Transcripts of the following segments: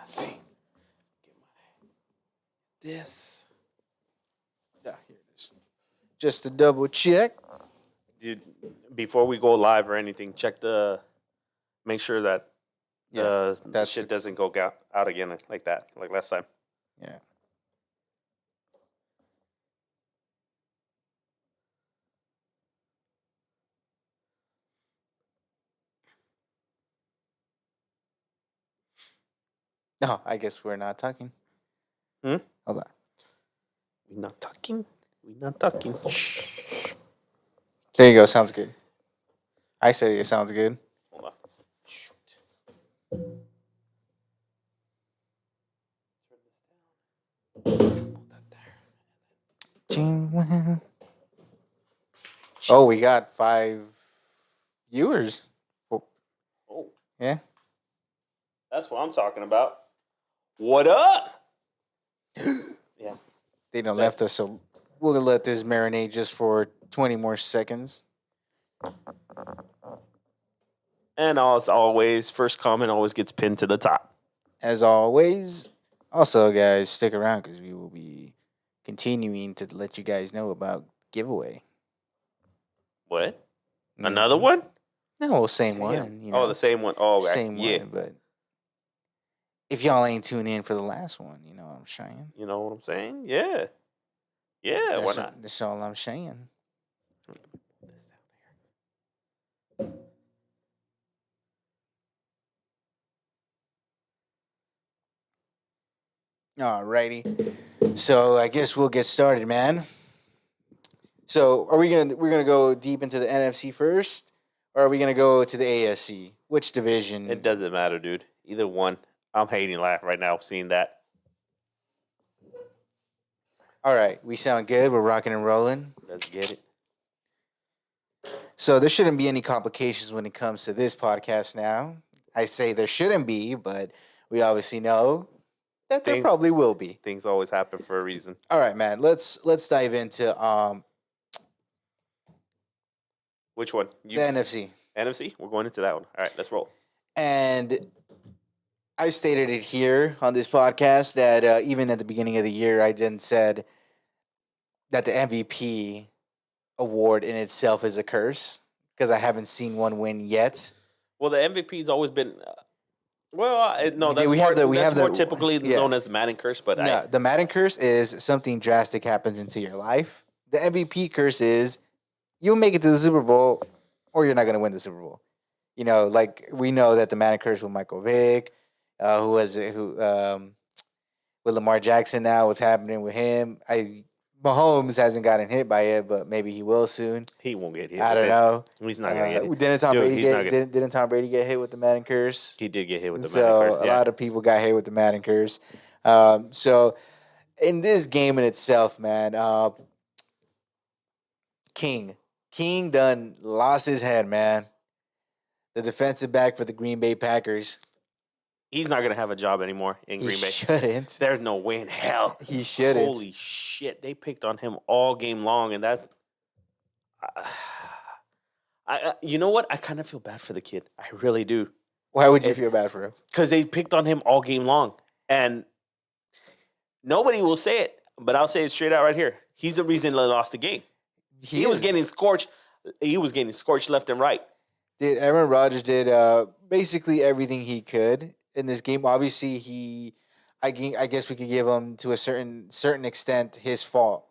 see. This. Yeah, here it is. Just to double check. Dude, before we go live or anything, make sure that the shit doesn't go out again like that, like last time. Yeah. No, I guess we're not talking. Hold on. We're not talking. Shh. There you go. Sounds good. I say it sounds good. Hold on. Shoot. Put that there. Oh, we got 5 viewers. Oh. Yeah. That's what I'm talking about. What up? Yeah. They done left us, so we'll let this marinate just for 20 more seconds. And as always, first comment always gets pinned to the top. As always. Also, guys, stick around because we will be continuing to let you guys know about giveaway. What? Another one? No, same one. You know, the same one. Oh, same yeah. one. But if y'all ain't tuning in for the last one, you know what I'm saying? You know what I'm saying? Yeah. Yeah, why not? That's all I'm saying. Alrighty. So I guess we'll get started, man. So we're gonna go deep into the NFC first, or are we gonna go to the AFC? Which division? It doesn't matter, dude. Either one. I'm hating laugh right now seeing that. All right, we sound good. We're rocking and rolling. Let's get it. So there shouldn't be any complications when it comes to this podcast now. I say there shouldn't be, but we obviously know that there probably will be. Things always happen for a reason. All right, man. Let's dive into which one? The NFC. NFC? We're going into that one. All right, let's roll. And I stated it here on this podcast that even at the beginning of the year, I then said that the MVP award in itself is a curse because I haven't seen one win yet. Well, the MVP's always been. That's more typically known as the Madden curse, but the Madden curse is something drastic happens into your life. The MVP curse is you'll make it to the Super Bowl, or you're not going to win the Super Bowl. You know, like we know that the Madden curse with Michael Vick, with Lamar Jackson now, what's happening with him? Mahomes hasn't gotten hit by it, but maybe he will soon. He won't get hit. I don't know. He's not gonna get hit. Didn't Tom Brady get hit with the Madden curse? He did get hit with the Madden curse. So a lot of people got hit with the Madden curse. So in this game in itself, man, King done lost his head, man. The defensive back for the Green Bay Packers. He's not going to have a job anymore in Green Bay. He shouldn't. There's no way in hell. He shouldn't. Holy shit. They picked on him all game long, and that... you know what? I kind of feel bad for the kid. I really do. Why would you feel bad for him? Because they picked on him all game long. And nobody will say it, but I'll say it straight out right here. He's the reason they lost the game. He was getting scorched. He was getting scorched left and right. Aaron Rodgers did basically everything he could in this game. Obviously, I guess we could give him to a certain extent his fault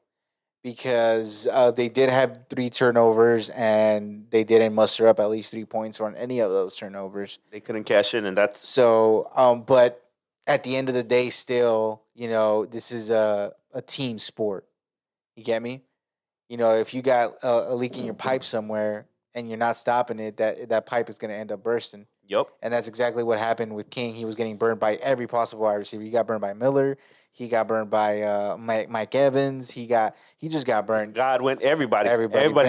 because they did have 3 turnovers and they didn't muster up at least 3 points on any of those turnovers. They couldn't cash in, and that's so. But at the end of the day, still, you know, this is a team sport. You get me? You know, if you got a leak in your pipe somewhere and you're not stopping it, that pipe is going to end up bursting. Yep. And that's exactly what happened with King. He was getting burned by every possible wide receiver. He got burned by Miller. He got burned by Mike Evans. He just got burned. Godwin, everybody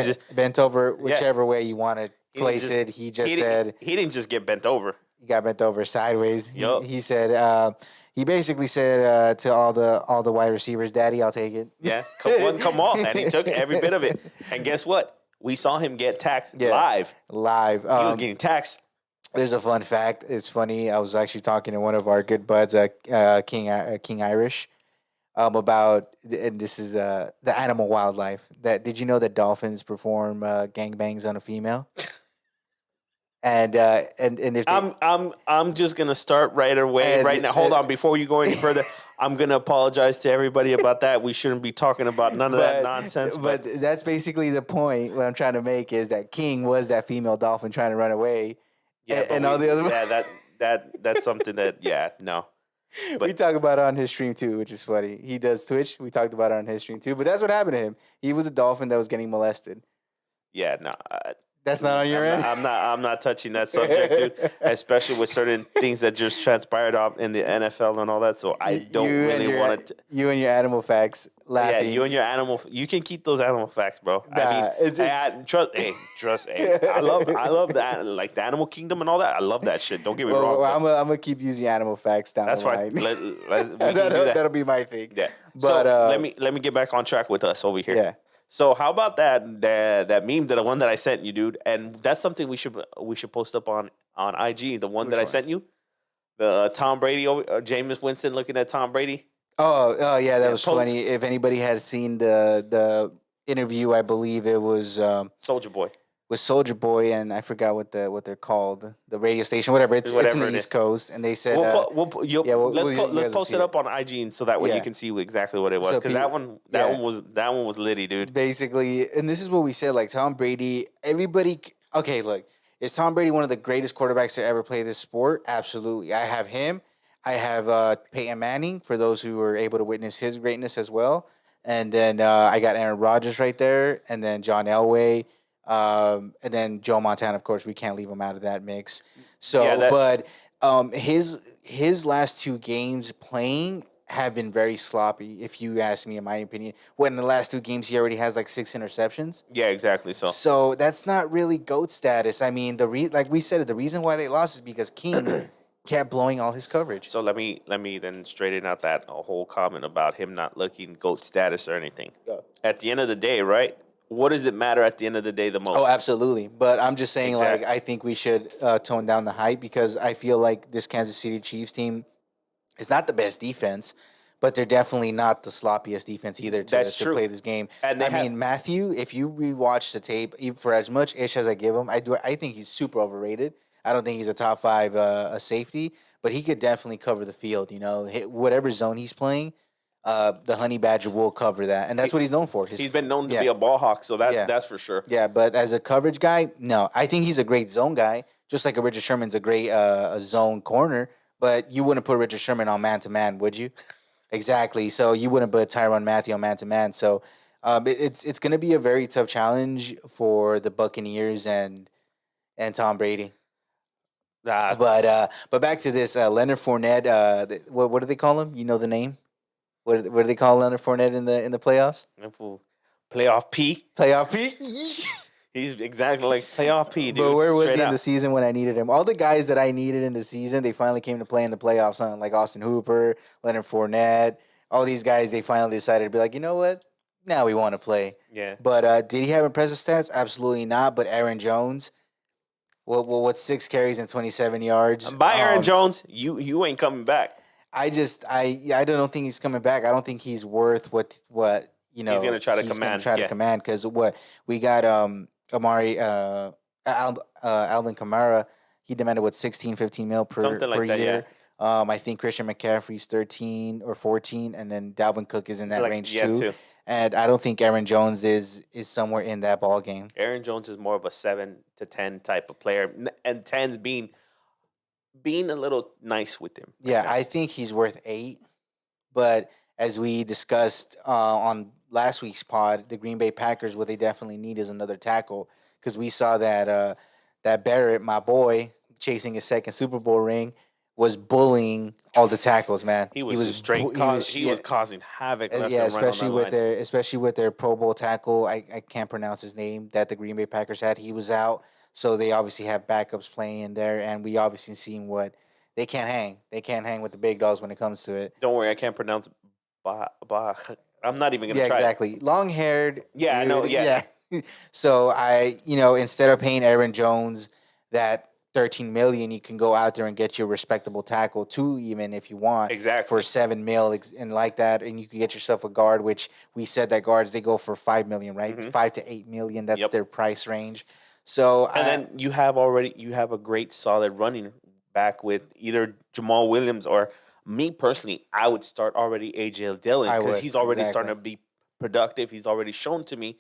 just bent over whichever way you want to place it. He didn't just get bent over. He got bent over sideways. Yep. He said he basically said to all the wide receivers, "Daddy, I'll take it." Yeah, come on, and he took every bit of it. And guess what? We saw him get taxed Yeah. live. Live. He was getting taxed. There's a fun fact. It's funny. I was actually talking to one of our good buds, King Irish, about, and this is the animal wildlife. That did you know that dolphins perform gangbangs on a female? And if they, I'm just gonna start right away, And- right now. Hold on, before you go any further, I'm gonna apologize to everybody about that. We shouldn't be talking about none of that nonsense. But that's basically the point. What I'm trying to make is that King was that female dolphin trying to run away. yeah, and all the other. that's something that no. We talk about it on his stream too, which is funny. He does Twitch. We talked about it on his stream too. But that's what happened to him. He was a dolphin that was getting molested. Yeah, no. That's not on your end. I'm not touching that subject, dude. Especially with certain things that just transpired in the NFL and all that. So I don't really want to. You and your animal facts laughing. Yeah, you and your animal. You can keep those animal facts, bro. Nah, I mean, trust. Hey, I love the like the animal kingdom and all that. I love that shit. Don't get me wrong. I'm gonna keep using animal facts down That's the fine. line. That'll be my thing. Yeah. But so let me get back on track with us over here. Yeah. So how about that meme, the one that I sent you, dude? And that's something we should post up on IG. The one Which that I one? sent you, the Tom Brady, Jameis Winston looking at Tom Brady. Oh yeah, that was funny. If anybody had seen the interview, I believe it was Soldier Boy. with Soldier Boy, and I forgot what they're called, the radio station, whatever. It's in Whatever the it East is. Coast, and they said, let's post see it up on IG and so that way Yeah. you can see exactly what it was, So because that one was litty, dude. basically, and this is what we said, like Tom Brady. Okay, look, is Tom Brady one of the greatest quarterbacks to ever play this sport? Absolutely. I have him. I have Peyton Manning, for those who were able to witness his greatness as well. And then I got Aaron Rodgers right there, and then John Elway. And then Joe Montana, of course, we can't leave him out of that mix. So, Yeah, but his last two games playing have been very sloppy, if you ask me, in my opinion. When in the last two games, he already has like 6 interceptions. Yeah, exactly. So that's not really GOAT status. I mean, like we said, the reason why they lost is because King kept blowing all his coverage. So let me then straighten out that whole comment about him not looking GOAT status or anything. Yeah. At the end of the day, right? What does it matter at the end of the day the most? Oh, absolutely. But I'm just saying, Exactly. like, I think we should tone down the hype, because I feel like this Kansas City Chiefs team is not the best defense, but they're definitely not the sloppiest defense either That's to true. play this game. And I mean, Matthew, if you rewatch the tape, for as much ish as I give him, I think he's super overrated. I don't think he's a top 5 a safety, but he could definitely cover the field. You know, whatever zone he's playing, the Honey Badger will cover that, and that's what he's known for. He's been known to be a ball hawk, so that's for sure. Yeah, but as a coverage guy, no. I think he's a great zone guy, just like a Richard Sherman's a great a zone corner, but you wouldn't put Richard Sherman on man-to-man, would you? Exactly. So you wouldn't put Tyrann Mathieu on man-to-man. So it's going to be a very tough challenge for the Buccaneers and Tom Brady. But back to this, Leonard Fournette. What do they call him? You know the name? What do they call Leonard Fournette in the playoffs? Playoff P. Playoff P. He's exactly like playoff P, dude. But where was he in out. the season when I needed him? All the guys that I needed in the season, they finally came to play in the playoffs. Huh? Like Austin Hooper, Leonard Fournette, all these guys. They finally decided to be like, you know what? Now we want to play. Yeah. But did he have impressive stats? Absolutely not. But Aaron Jones, what's 6 carries and 27 yards? By Aaron Jones, you ain't coming back. I don't think he's coming back. I don't think he's worth what you know. He's gonna try to command. To command, because what we got Alvin Kamara, he demanded 16, 15 mil per year. Yeah. I think Christian McCaffrey's 13 or 14, and then Dalvin Cook is in that range too. And I don't think Aaron Jones is somewhere in that ball game. Aaron Jones is more of a 7 to 10 type of player, and 10's being a little nice with him. Yeah, I think he's worth 8. But as we discussed on last week's pod, the Green Bay Packers, what they definitely need is another tackle, because we saw that Barrett, my boy, chasing his second Super Bowl ring, was bullying all the tackles. Man, he was causing havoc. Left and especially with their Pro Bowl tackle. I can't pronounce his name that the Green Bay Packers had. He was out, so they obviously have backups playing in there, and we obviously seen what they can't hang. They can't hang with the big dogs when it comes to it. Don't worry, I can't pronounce. I'm not even gonna try. Exactly. Long haired. Yeah, I know. Yeah. So instead of paying Aaron Jones that 13 million, you can go out there and get your respectable tackle too, even if you want Exactly. for 7 mil and like that, and you can get yourself a guard, which we said that guards they go for 5 million, right? Mhm. 5 to 8 million. That's Yep. their price range. So And then you have a great solid running back with either Jamal Williams or me personally. I would start already AJ Dillon I because would he's already starting exactly. to be productive. He's already shown to me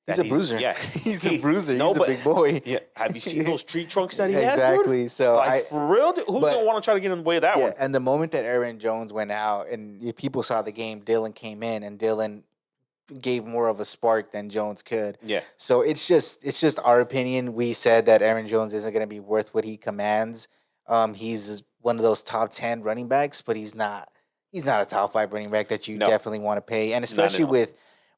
He's that a bruiser. yeah He's a bruiser. He's a but big boy. yeah. Have you seen those tree trunks that he has, dude? Exactly. So Like for real, dude? Who's but gonna want to try to get in the way of that yeah, one? and the moment that Aaron Jones went out and people saw the game, Dillon came in and Dillon gave more of a spark than Jones could. Yeah, So it's just our opinion. We said that Aaron Jones isn't going to be worth what he commands. He's one of those top 10 running backs, but he's not. He's not a top 5 running back that you no, definitely want to pay. And not especially at all.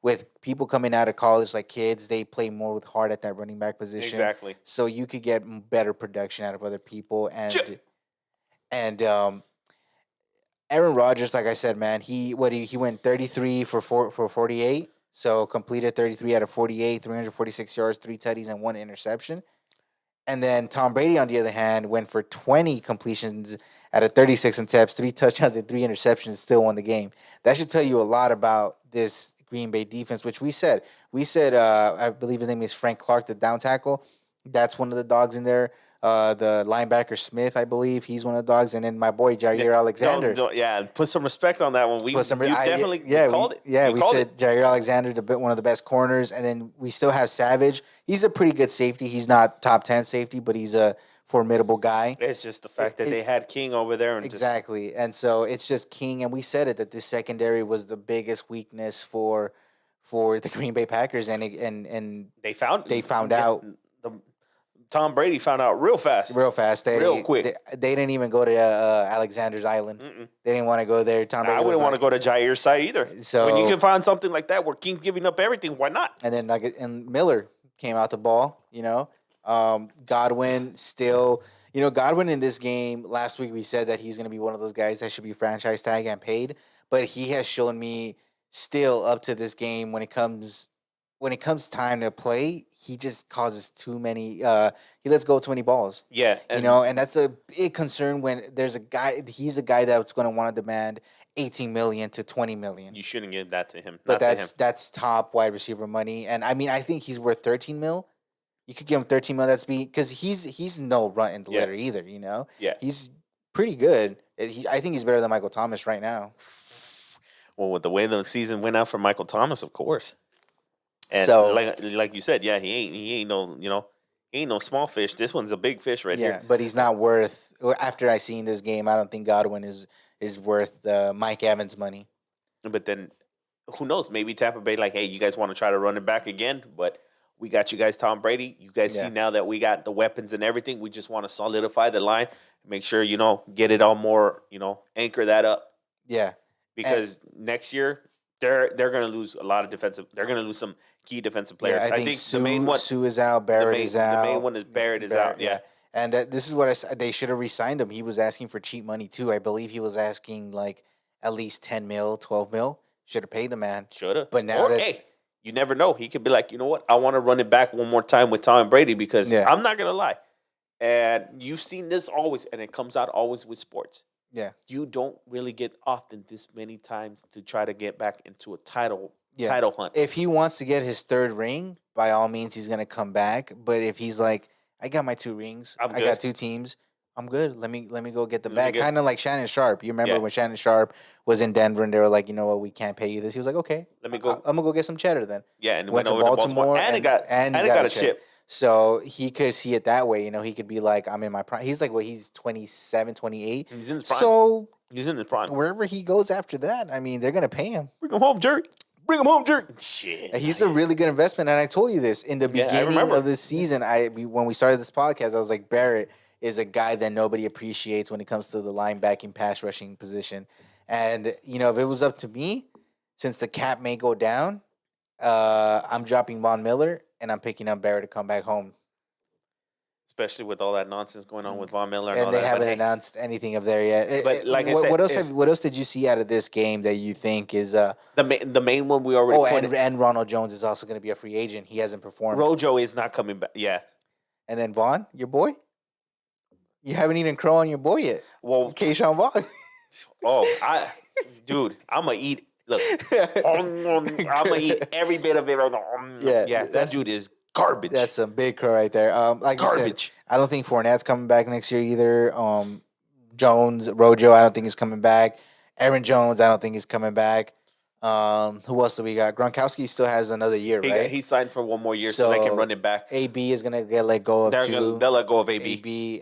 with people coming out of college like kids, they play more with heart at that running back position. Exactly. So you could get better production out of other people and Aaron Rodgers, like I said, man, he went 33 for 48. So completed 33 out of 48, 346 yards, 3 tutties, and 1 interception. And then Tom Brady, on the other hand, went for 20 completions out of 36 attempts, 3 touchdowns, and 3 interceptions, still won the game. That should tell you a lot about this Green Bay defense, which we said. I believe his name is Frank Clark, the down tackle. That's one of the dogs in there. The linebacker Smith, I believe, he's one of the dogs. And then my boy, Jair Alexander. Put some respect on that one. You definitely called it. Yeah, You we called said Jair Alexander, one of the best corners, and then we still have Savage. He's a pretty good safety. He's not top 10 safety, but he's a formidable guy. It's just the fact that they had King over there and Exactly, and so it's just King, and we said it that this secondary was the biggest weakness for the Green Bay Packers, and they found out. Tom Brady found out real fast. Real fast. Real quick. They didn't even go to Alexander's Island. Mm-mm. They didn't want to go there. Tom Brady I wouldn't want to go to Jair's side either. So when you can find something like that where King's giving up everything, why not? And then and Miller came out the ball. Godwin still. Godwin in this game last week we said that he's going to be one of those guys that should be franchise tag and paid, but he has shown me still up to this game when it comes time to play, he just causes too many. He lets go too many balls. Yeah, and that's a big concern when there's a guy. He's a guy that's going to want to demand 18 million to 20 million. You shouldn't give that to him. But that's top wide receiver money, and I mean I think he's worth 13 mil. You could give him 13 mil. That's because he's no run in the litter either. Yeah, he's pretty good. I think he's better than Michael Thomas right now. Well, with the way the season went out for Michael Thomas, of course. And so, like you said, yeah, he ain't no small fish. This one's a big fish right here. Yeah, but he's not worth. After I seen this game, I don't think Godwin is worth Mike Evans' money. But then, who knows? Maybe Tampa Bay, like, hey, you guys want to try to run it back again? But we got you guys, Tom Brady. You guys see now that we got the weapons and everything. We just want to solidify the line, make sure get it all more, anchor that up. Yeah, because next year they're going to lose a lot of defensive. They're going to lose some key defensive players. I think the main one, Sue is out. Barrett is out. The main one is Barrett is out. Yeah. And this is what I said. They should have re-signed him. He was asking for cheap money too. I believe he was asking like at least 10 mil, 12 mil. Should have paid the man. Should have. But now hey, you never know. He could be like, you know what? I want to run it back one more time with Tom Brady because I'm not going to lie. And you've seen this always, and it comes out always with sports. Yeah. You don't really get often this many times to try to get back into a title hunt. If he wants to get his third ring, by all means, he's going to come back. But if he's like, I got my 2 rings, I got 2 teams, I'm good. Let me go get the bag. Kind of like Shannon Sharp. You remember when Shannon Sharp was in Denver and they were like, you know what, we can't pay you this. He was like, okay, let me go. I'm gonna go get some cheddar then. Yeah, and went to Baltimore and he got a chip. So he could see it that way. He could be like, I'm in my prime. He's like, he's 27, 28. He's in his prime. So he's in his prime. Wherever he goes after that, I mean, they're gonna pay him. Bring him home, Jerry. Bring him home, Jerry. Shit. He's a really good investment, and I told you this in the beginning of this season. When we started this podcast, I was like, Barrett is a guy that nobody appreciates when it comes to the linebacking, pass rushing position. And if it was up to me, since the cap may go down, I'm dropping Von Miller and I'm picking up Barrett to come back home. especially with all that nonsense going on with Von Miller and all And they that. haven't announced anything of there yet. But like I What said, else? What else did you see out of this game that you think is? the main one we already pointed. And Ronald Jones is also going to be a free agent. He hasn't performed. Rojo is not coming back. Yeah. And then Vaughn, your boy. You haven't even crow on your boy yet. Well, Keyshawn Vaughn. Dude, I'm gonna eat. Look, I'm gonna eat every bit of it right now. Yeah, that dude is garbage. That's some big crow right there. Like Garbage. you said, I don't think Fournette's coming back next year either. Jones, Rojo, I don't think he's coming back. Aaron Jones, I don't think he's coming back. Who else do we got? Gronkowski still has another year, right? He signed for one more year, so they can run it back. AB is gonna get let go of They'll let go of AB. AB,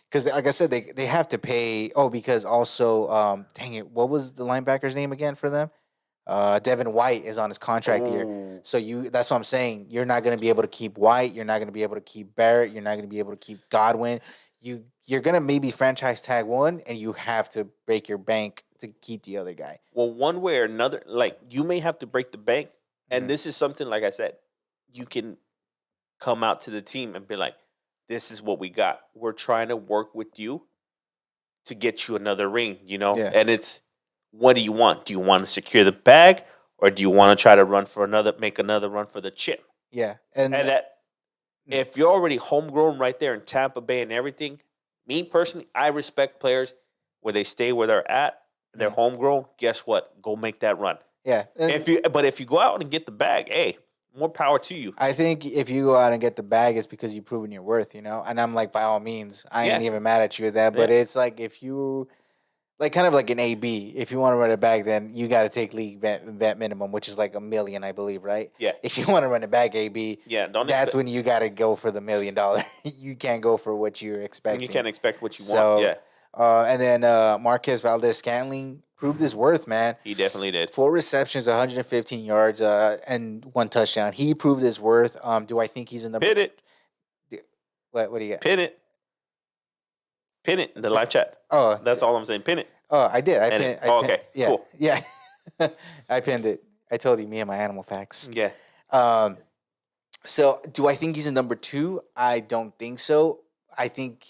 because like I said, they have to pay. Oh, because also, dang it, what was the linebacker's name again for them? Devin White is on his contract year, so that's what I'm saying. You're not going to be able to keep White. You're not going to be able to keep Barrett. You're not going to be able to keep Godwin. You're going to maybe franchise tag one, and you have to break your bank to keep the other guy. Well, one way or another, like you may have to break the bank, and this is something like I said, you can come out to the team and be like, "This is what we got. We're trying to work with you to get you another ring," And it's, what do you want? Do you want to secure the bag, or do you want to try to make another run for the chip? Yeah, and that if you're already homegrown right there in Tampa Bay and everything, me personally, I respect players where they stay where they're at. They're homegrown. Guess what? Go make that run. Yeah. If you go out and get the bag, hey, more power to you. I think if you go out and get the bag, it's because you've proven your worth, And I'm like, by all means, I ain't even mad at you with that. But it's like if you, like kind of like an AB, if you want to run it back, then you got to take league vet minimum, which is like $1 million, I believe, right? Yeah. If you want to run it back, AB, that's when you got to go for the $1 million. You can't go for what you're expecting. You can't expect what you want. Yeah. And then Marquez Valdez-Scantling proved his worth, man. He definitely did. 4 receptions, 115 yards, and 1 touchdown. He proved his worth. Do I think he's in the pin it? What do you got? Pin it in the live chat. Oh, that's all I'm saying. Pin it. Oh, I did. Okay. Yeah, cool. Yeah, I pinned it. I told you, me and my animal facts. Yeah. So do I think he's a number 2? I don't think so. I think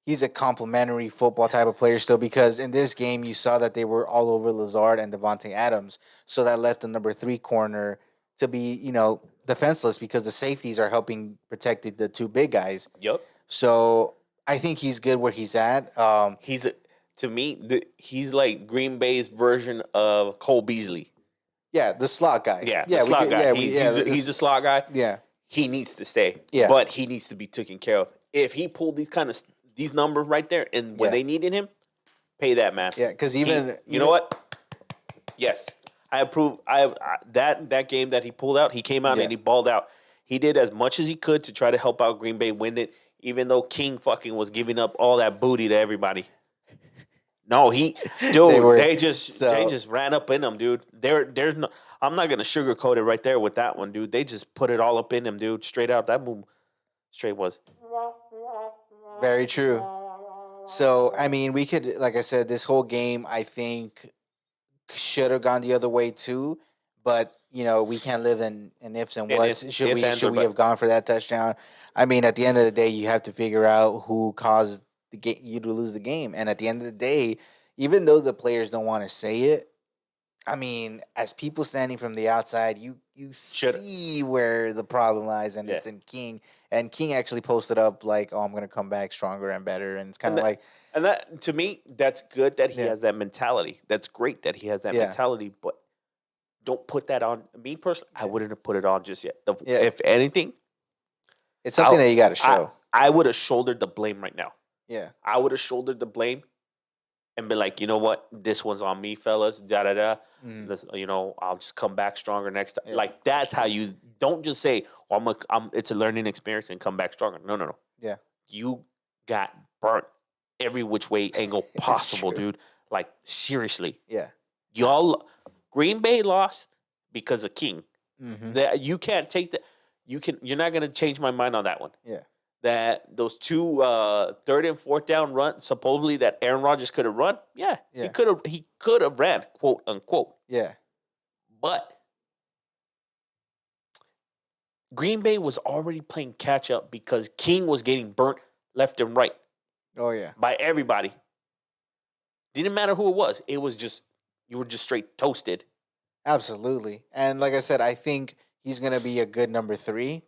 he's a complimentary football type of player still, because in this game you saw that they were all over Lazard and Devontae Adams. So that left the number 3 corner to be, defenseless, because the safeties are helping protect the 2 big guys. Yep. So I think he's good where he's at. To me, he's like Green Bay's version of Cole Beasley. Yeah, the slot guy. Yeah, the slot guy. He's a slot guy. Yeah. He needs to stay. Yeah. But he needs to be taken care of. If he pulled these numbers right there, and when they needed him, pay that man. Yeah, because you know what? Yes, I approve. That game that he pulled out, he came out and he balled out. He did as much as he could to try to help out Green Bay win it, even though King fucking was giving up all that booty to everybody. No, they just ran up in him, dude. There's no. I'm not gonna sugarcoat it right there with that one, dude. They just put it all up in him, dude. Straight out. That move, straight was. Very true. So, I mean, we could, like I said, this whole game, I think, should have gone the other way too. But, we can't live in ifs and whats. Should we have gone for that touchdown? I mean, at the end of the day, you have to figure out who caused you to lose the game. And at the end of the day, even though the players don't want to say it, I mean, as people standing from the outside, you see where the problem lies, and it's in King. And King actually posted up like, "Oh, I'm gonna come back stronger and better." And it's kind of like, and that to me, that's good that he has that mentality. That's great that he has that mentality. But don't put that on me personally. I wouldn't have put it on just yet. If anything, it's something that you got to show. I would have shouldered the blame right now. Yeah, I would have shouldered the blame and be like, you know what, this one's on me, fellas. I'll just come back stronger next time. Yeah. Like that's how you don't just say, "Oh, it's a learning experience and come back stronger." No. Yeah, you got burnt every which way angle possible, dude. Like seriously. Yeah, Green Bay lost because of King. Mm-hmm. That you can't take that. You're not gonna change my mind on that one. Yeah. That those 2 3rd and 4th down runs supposedly that Aaron Rodgers could have run. Yeah. He could have ran, quote unquote. Yeah. But Green Bay was already playing catch up because King was getting burnt left and right Oh yeah, by everybody. Didn't matter who it was. It was just you were just straight toasted. absolutely. And like I said, I think he's gonna be a good number 3.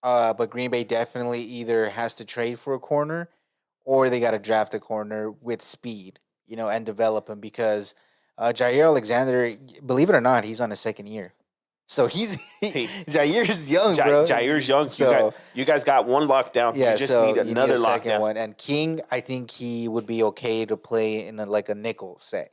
But Green Bay definitely either has to trade for a corner or they got to draft a corner with speed, and develop him because Jair Alexander, believe it or not, he's on his second year. So Hey, Jair's young, bro. Jair's young. So You guys got one lockdown. yeah, You just so need you need another a second lockdown. one. And King, I think he would be okay to play in like a nickel set,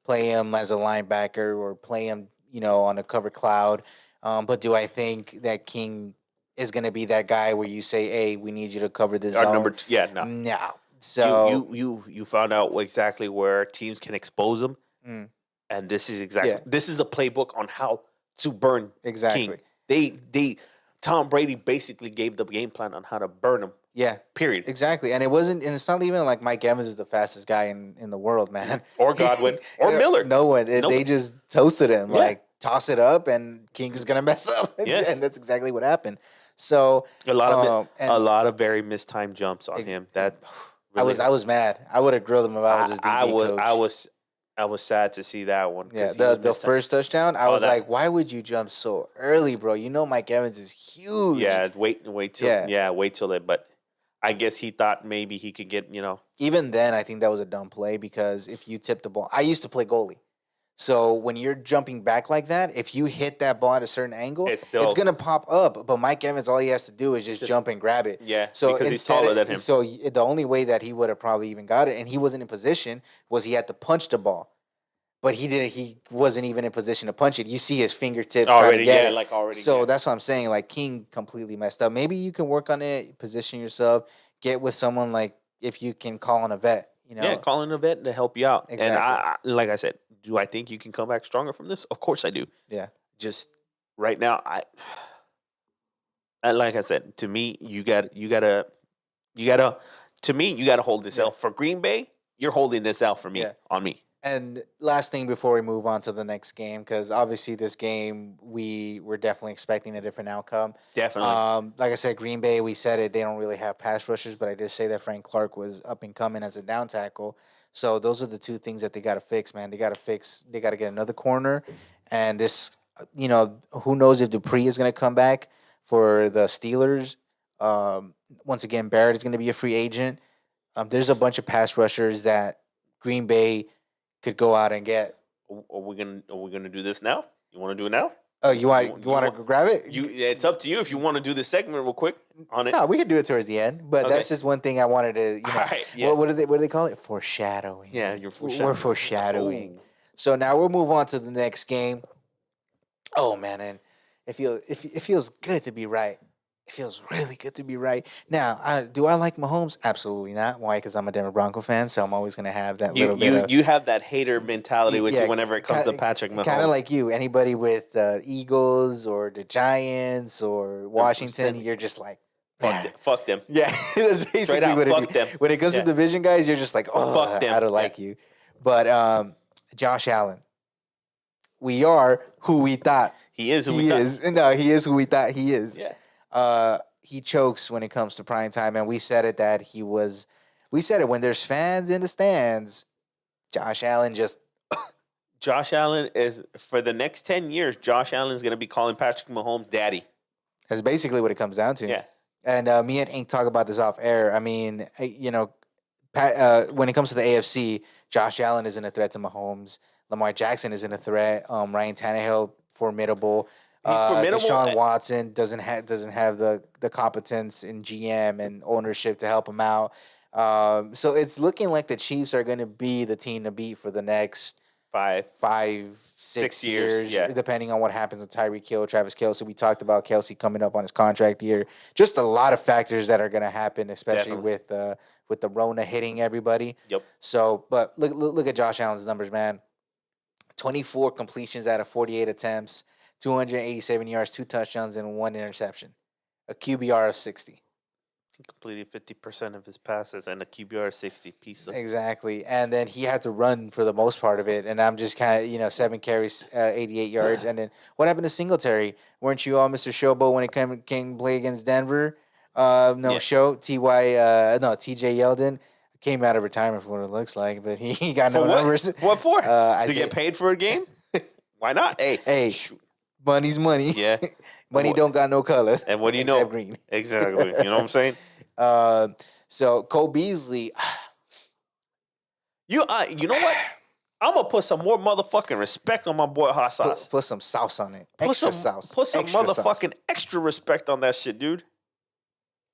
play him as a linebacker or play him, on a cover cloud. But do I think that King is going to be that guy where you say, hey, we need you to cover this Our zone? number 2. Yeah, no. No. So, You found out exactly where teams can expose them, mm, and this is yeah, this is a playbook on how to burn exactly. King. Tom Brady basically gave the game plan on how to burn him. Yeah, Period. exactly. And it's not even like Mike Evans is the fastest guy in the world, man. Or Godwin or Miller. No one. They just toasted him. Yeah. Like, toss it up and King is gonna mess up. Yeah. And that's exactly what happened. So A lot of and a lot of very mistimed jumps on him. That really, I was mad. I would have grilled him if I was his DB coach. I was sad to see that one. Yeah, 'cause he was the mistimed. first touchdown, I was like, why would you jump so early, bro? You know Mike Evans is huge. Yeah, wait till it. But I guess he thought maybe he could get, Even then, I think that was a dumb play because if you tip the ball, I used to play goalie. So when you're jumping back like that, if you hit that ball at a certain angle, It's gonna pop up. But Mike Evans, all he has to do is just jump and grab it. Yeah, So because he's taller than him. So the only way that he would have probably even got it, and he wasn't in position, was he had to punch the ball. But he didn't. He wasn't even in position to punch it. You see his fingertips trying already, to get yeah, it. like already. So yeah. that's what I'm saying. Like, King completely messed up. Maybe you can work on it, position yourself, get with someone like if you can call on a vet. Yeah, call in a vet to help you out. Exactly. And like I said, do I think you can come back stronger from this? Of course I do. Yeah. Just right now, like I said, to me, you gotta hold this Yeah. L. For Green Bay, you're holding this L for me, Yeah. on me. And last thing before we move on to the next game, because obviously this game we were definitely expecting a different outcome. Definitely. Like I said, Green Bay, we said it, they don't really have pass rushers, but I did say that Frank Clark was up and coming as a down tackle. So those are the two things that they got to fix, man. They got to get another corner, and this, who knows if Dupree is going to come back for the Steelers. Once again, Barrett is going to be a free agent. There's a bunch of pass rushers that Green Bay could go out and get. Are we gonna do this now? You want to do it now? Oh, you want to grab it? It's up to you if you want to do this segment real quick on it. No, we can do it towards the end. But Okay. that's just one thing I wanted to. All right, yeah. What do they call it? Foreshadowing. Yeah, you're We're foreshadowing. Ooh. So now we'll move on to the next game. Oh man, and it feels good to be right. It feels really good to be right. Now, do I like Mahomes? Absolutely not. Why? Because I'm a Denver Bronco fan, so I'm always going to have that little bit of... You have that hater mentality with Yeah, you whenever it comes to Patrick Mahomes. Kind of like you. Anybody with Eagles or the Giants or Washington, you're just like, fuck them. Yeah, that's basically Straight out, what fuck them. When it comes to division guys, you're just like, oh, Fuck them. I don't like you. But Josh Allen, we are who we thought He is who he we thought. is. No, he is who we thought he is. Yeah. He chokes when it comes to prime time, and we said it that he was. We said it when there's fans in the stands. Josh Allen just. Josh Allen is for the next 10 years. Josh Allen is going to be calling Patrick Mahomes daddy. That's basically what it comes down to. Yeah. And me and Ink talk about this off air. I mean, when it comes to the AFC, Josh Allen isn't a threat to Mahomes. Lamar Jackson isn't a threat. Ryan Tannehill, formidable. He's formidable. Deshaun Watson doesn't have the competence in GM and ownership to help him out. So it's looking like the Chiefs are going to be the team to beat for the next 6 years, yeah. depending on what happens with Tyreek Hill, Travis Kelce. We talked about Kelce coming up on his contract year. Just a lot of factors that are going to happen, especially with the Rona hitting everybody. Yep. So, but look at Josh Allen's numbers, man. 24 completions out of 48 attempts. 287 yards, 2 touchdowns, and 1 interception. A QBR of 60. He completed 50% of his passes and a QBR 60 piece of. Exactly. And then he had to run for the most part of it. And I'm just kind of, 7 carries, 88 yards. And then what happened to Singletary? Weren't you all Mr. Showboat when it came play against Denver? No, Yeah. TJ Yeldon came out of retirement for what it looks like, but he got For no what? numbers. What for? I To say- get paid for a game? Why not? Hey, shoot. money's money. Yeah. Money don't got no color. And what do you except know? Green. Exactly. You know what I'm saying? So Cole Beasley, You know what? I'm gonna put some more motherfucking respect on my boy Hot Sauce. put some sauce on it. Put Extra some, sauce. Put some Extra motherfucking extra respect on that shit, dude.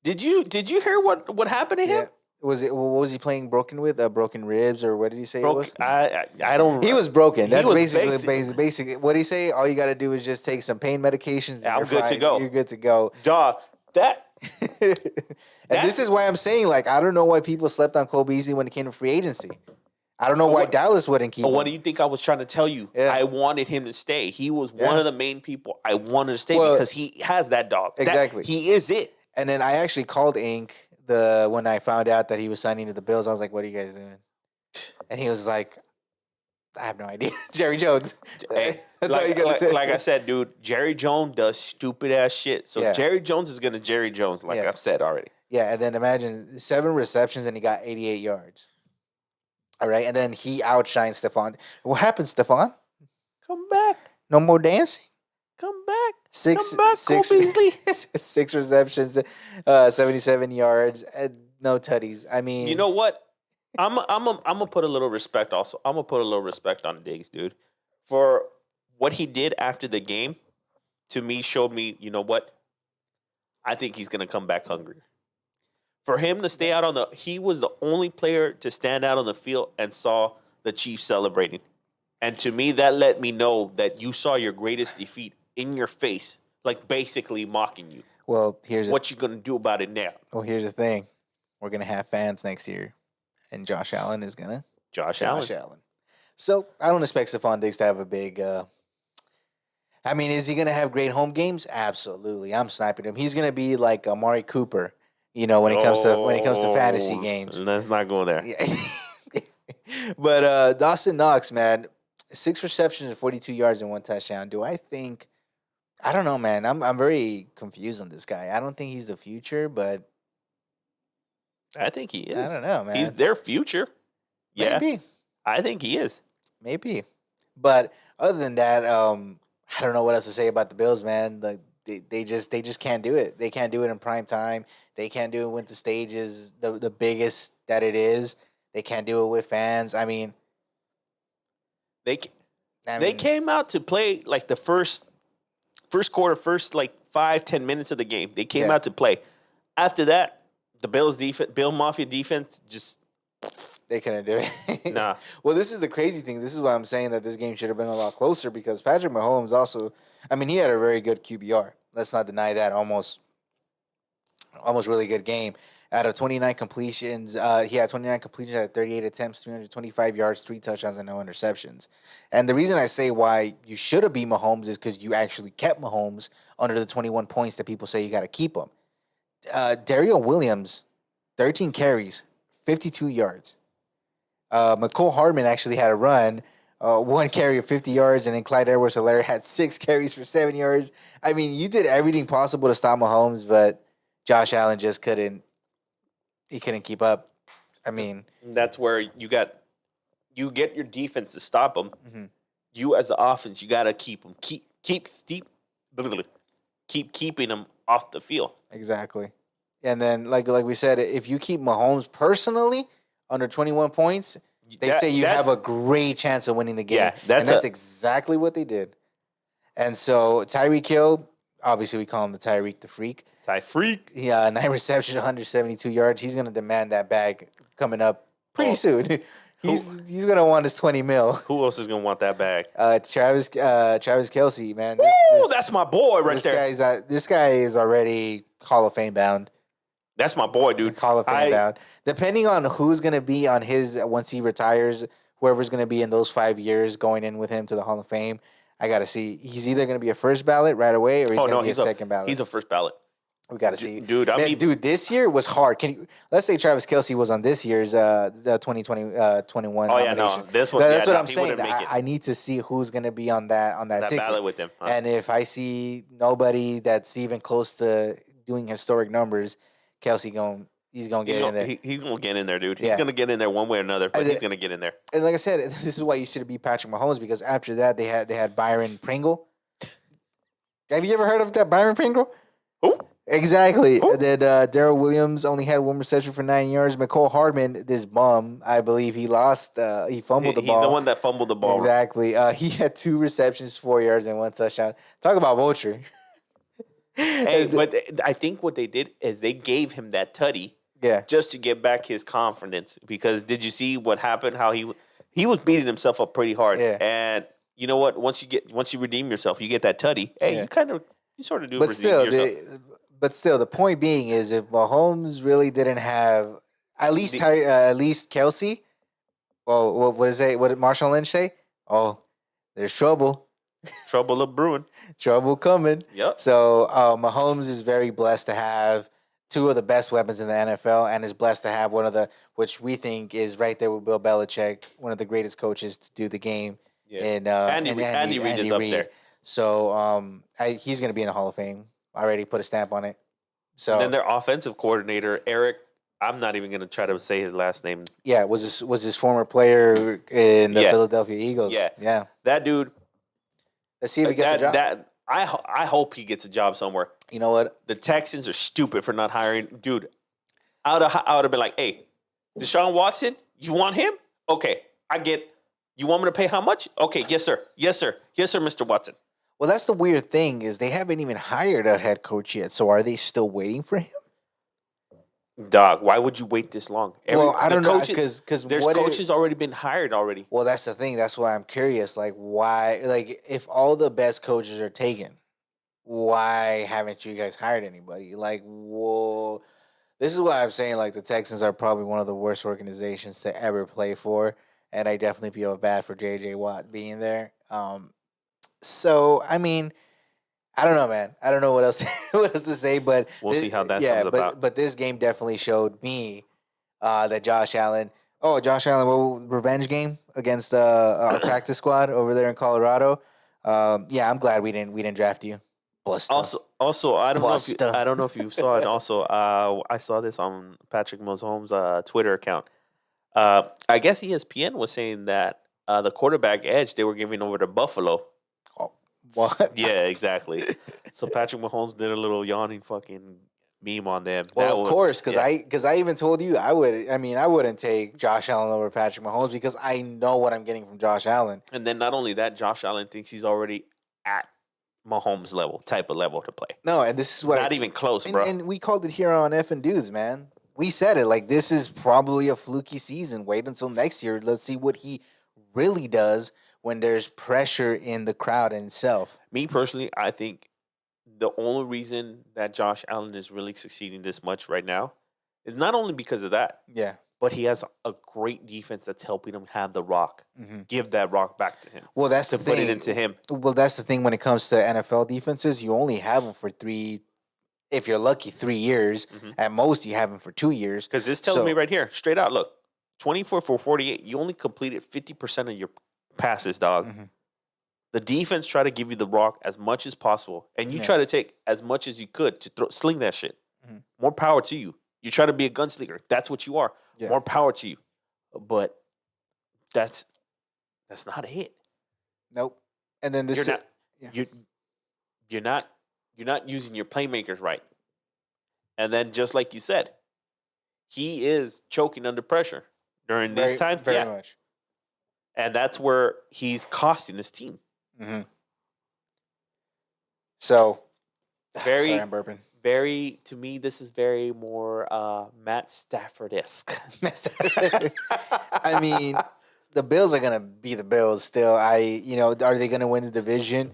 Did you hear what happened to him? Yeah. What was he playing broken with? Broken ribs, or what did he say it was? I don't. He was broken. That's was basically what he say. All you got to do is just take some pain medications. And I'm you're good to fine. go. You're good to go. Dog, that. And this is why I'm saying, like, I don't know why people slept on Cole Beasley when it came to free agency. I don't know why Dallas wouldn't keep him. What do you think I was trying to tell you? Yeah. I wanted him to stay. He was one of the main people I wanted to stay because he has that dog. Exactly. He is it. And then I actually called Ink when I found out that he was signing to the Bills. I was like, "What are you guys doing?" And he was like, "I have no idea." Jerry Jones. Hey, That's all you gotta say. Like I said, dude, Jerry Jones does stupid ass shit. So Jerry Jones is gonna Jerry Jones, like I've said already. Yeah, and then imagine 7 receptions and he got 88 yards. All right, and then he outshined Stephon. What happened, Stephon? Come back. No more dancing. Come back. Six Cole Beasley. 6 receptions, 77 yards, no tutties. I mean, you know what? I'm gonna put a little respect. Also, I'm gonna put a little respect on Diggs, dude, for what he did after the game. To me, showed me, you know what? I think he's gonna come back hungry. For him to stay out he was the only player to stand out on the field and saw the Chiefs celebrating. And to me, that let me know that you saw your greatest defeat in your face, like basically mocking you. Well, what you gonna do about it now? Well, here's the thing: we're gonna have fans next year, and Josh Allen is gonna Josh Allen. So I don't expect Stephon Diggs to have a big. I mean, is he gonna have great home games? Absolutely, I'm sniping him. He's gonna be like Amari Cooper, when it comes to fantasy games. Let's not go there. Yeah. But Dawson Knox, man, 6 receptions and 42 yards and 1 touchdown. I don't know, man. I'm very confused on this guy. I don't think he's the future, but I think he is. I don't know, man. He's their future. Yeah, maybe. I think he is. Maybe. But other than that, I don't know what else to say about the Bills, man. Like they just can't do it. They can't do it in prime time. They can't do it when the stage is the biggest that it is. They can't do it with fans. I mean, they came out to play like the first quarter, first like 5-10 minutes of the game. They came out to play. After that, the Bill Mafia defense just they couldn't do it. Nah. Well, this is the crazy thing. This is why I'm saying that this game should have been a lot closer because Patrick Mahomes also, I mean, he had a very good QBR. Let's not deny that. Almost really good game. Out of 29 completions, he had 29 completions at 38 attempts, 325 yards, 3 touchdowns, and no interceptions. And the reason I say why you should have beat Mahomes is because you actually kept Mahomes under the 21 points that people say you got to keep him. Dario Williams, 13 carries, 52 yards. McCole Hardman actually had a run, 1 carry of 50 yards, and then Clyde Edwards-Helaire had 6 carries for 7 yards. I mean, you did everything possible to stop Mahomes, but Josh Allen just couldn't. He couldn't keep up. I mean, that's where you get your defense to stop him. Mm-hmm. You as the offense, you got to keep him, keep keeping him off the field. Exactly. And then, like we said, if you keep Mahomes personally under 21 points, they say you have a great chance of winning the game. Yeah, that's exactly what they did. And so Tyreek Hill, obviously we call him the Tyreek the Freak. Ty Freak. Yeah, 9 receptions, 172 yards. He's going to demand that bag coming up pretty soon. He's going to want his 20 mil. Who else is going to want that bag? Travis Kelce, man. That's my boy there. This guy is already Hall of Fame bound. That's my boy, dude. Hall of Fame bound. Depending on who's going to be on his once he retires, whoever's going to be in those 5 years going in with him to the Hall of Fame, I got to see. He's either going to be a first ballot right away or he's going to be a second ballot. He's a first ballot. We got to see, dude. dude. This year was hard. Let's say Travis Kelce was on this year's the 2021 Oh yeah, nomination. no, this one. That's Yeah, what no, I'm he saying. wouldn't make it. I need to see who's gonna be on that That ticket. ballot with him. Huh? And if I see nobody that's even close to doing historic numbers, Kelce he's gonna get in there. He's gonna get in there, dude. He's Yeah. gonna get in there one way or another, but he's gonna get in there. And like I said, this is why you should be Patrick Mahomes, because after that they had Byron Pringle. Have you ever heard of that Byron Pringle? Who? Exactly. And then Darrell Williams only had one reception for 9 yards. McCole Hardman, this bum, I believe he lost. He fumbled the ball. He's the one that fumbled the ball. Exactly. He had 2 receptions, 4 yards, and 1 touchdown. Talk about vulture. Hey, but I think what they did is they gave him that tutty, just to get back his confidence. Because did you see what happened? How he was beating himself up pretty hard. Yeah. And you know what? Once you redeem yourself, you get that tutty. Hey, you sort of do. But redeem yourself. still, the point being is, if Mahomes really didn't have at least Kelce, well, what is it? What did Marshawn Lynch say? Oh, there's trouble. Trouble of brewing. Trouble coming. Yep. So Mahomes is very blessed to have 2 of the best weapons in the NFL, and is blessed to have one of the, which we think is right there with Bill Belichick, one of the greatest coaches to do the game. Yeah. And Andy Reid is up there. So he's going to be in the Hall of Fame. I already put a stamp on it. So And then their offensive coordinator, Eric, I'm not even going to try to say his last name. yeah, was his former player in the Philadelphia Eagles. Yeah. That dude. Let's see if he gets a job. I hope he gets a job somewhere. You know what? The Texans are stupid for not hiring. Dude, I would have been like, hey, Deshaun Watson, you want him? Okay, you want me to pay how much? Okay, yes, sir. Yes, sir. Yes, sir, Mr. Watson. Well, that's the weird thing, is they haven't even hired a head coach yet. So are they still waiting for him? Dog, why would you wait this long? I don't know, because there's coaches already been hired already. Well, that's the thing. That's why I'm curious. Like, why? Like, if all the best coaches are taken, why haven't you guys hired anybody? Like, whoa. This is why I'm saying, like, the Texans are probably one of the worst organizations to ever play for, and I definitely feel bad for J.J. Watt being there. So I mean, I don't know, man. I don't know what else to say, but we'll see how that comes about. But this game definitely showed me that Josh Allen. Oh, Josh Allen, revenge game against our practice squad over there in Colorado. Yeah, I'm glad we didn't draft you. Buster. Also, I don't know if you saw it. Also, I saw this on Patrick Mahomes' Twitter account. I guess ESPN was saying that the quarterback edge they were giving over to Buffalo. What? Yeah, exactly. So Patrick Mahomes did a little yawning fucking meme on them. Well, of course, because I even told you I wouldn't take Josh Allen over Patrick Mahomes, because I know what I'm getting from Josh Allen. And then not only that, Josh Allen thinks he's already at Mahomes' type of level to play. No, and this is what not even close, bro. And we called it here on Effing Dudes, man. We said it, like, this is probably a fluky season. Wait until next year. Let's see what he really does when there's pressure in the crowd itself. Me personally, I think the only reason that Josh Allen is really succeeding this much right now is not only because of that. Yeah. But he has a great defense that's helping him have the rock. Mm-hmm. Give that rock back to him. Well, that's to the put thing. It into him. Well, that's the thing when it comes to NFL defenses. You only have them for 3, if you're lucky, 3 years. Mm-hmm. At most, you have them for 2 years. Because this tells me right here, straight out, look, 24 for 48, you only completed 50% of your passes, dog. Mm-hmm. The defense try to give you the rock as much as possible, and you try to take as much as you could to sling that shit. Mm-hmm. More power to you. You try to be a gunslinger. That's what you are. Yeah. More power to you. But that's not it. Nope. And then this you're not using your playmakers right. And then just like you said, he is choking under pressure during these times. Very much. And that's where he's costing this team. Mm-hmm. So, sorry, I'm burping. To me, this is very more Matt Stafford-esque. I mean, the Bills are gonna be the Bills still. Are they gonna win the division?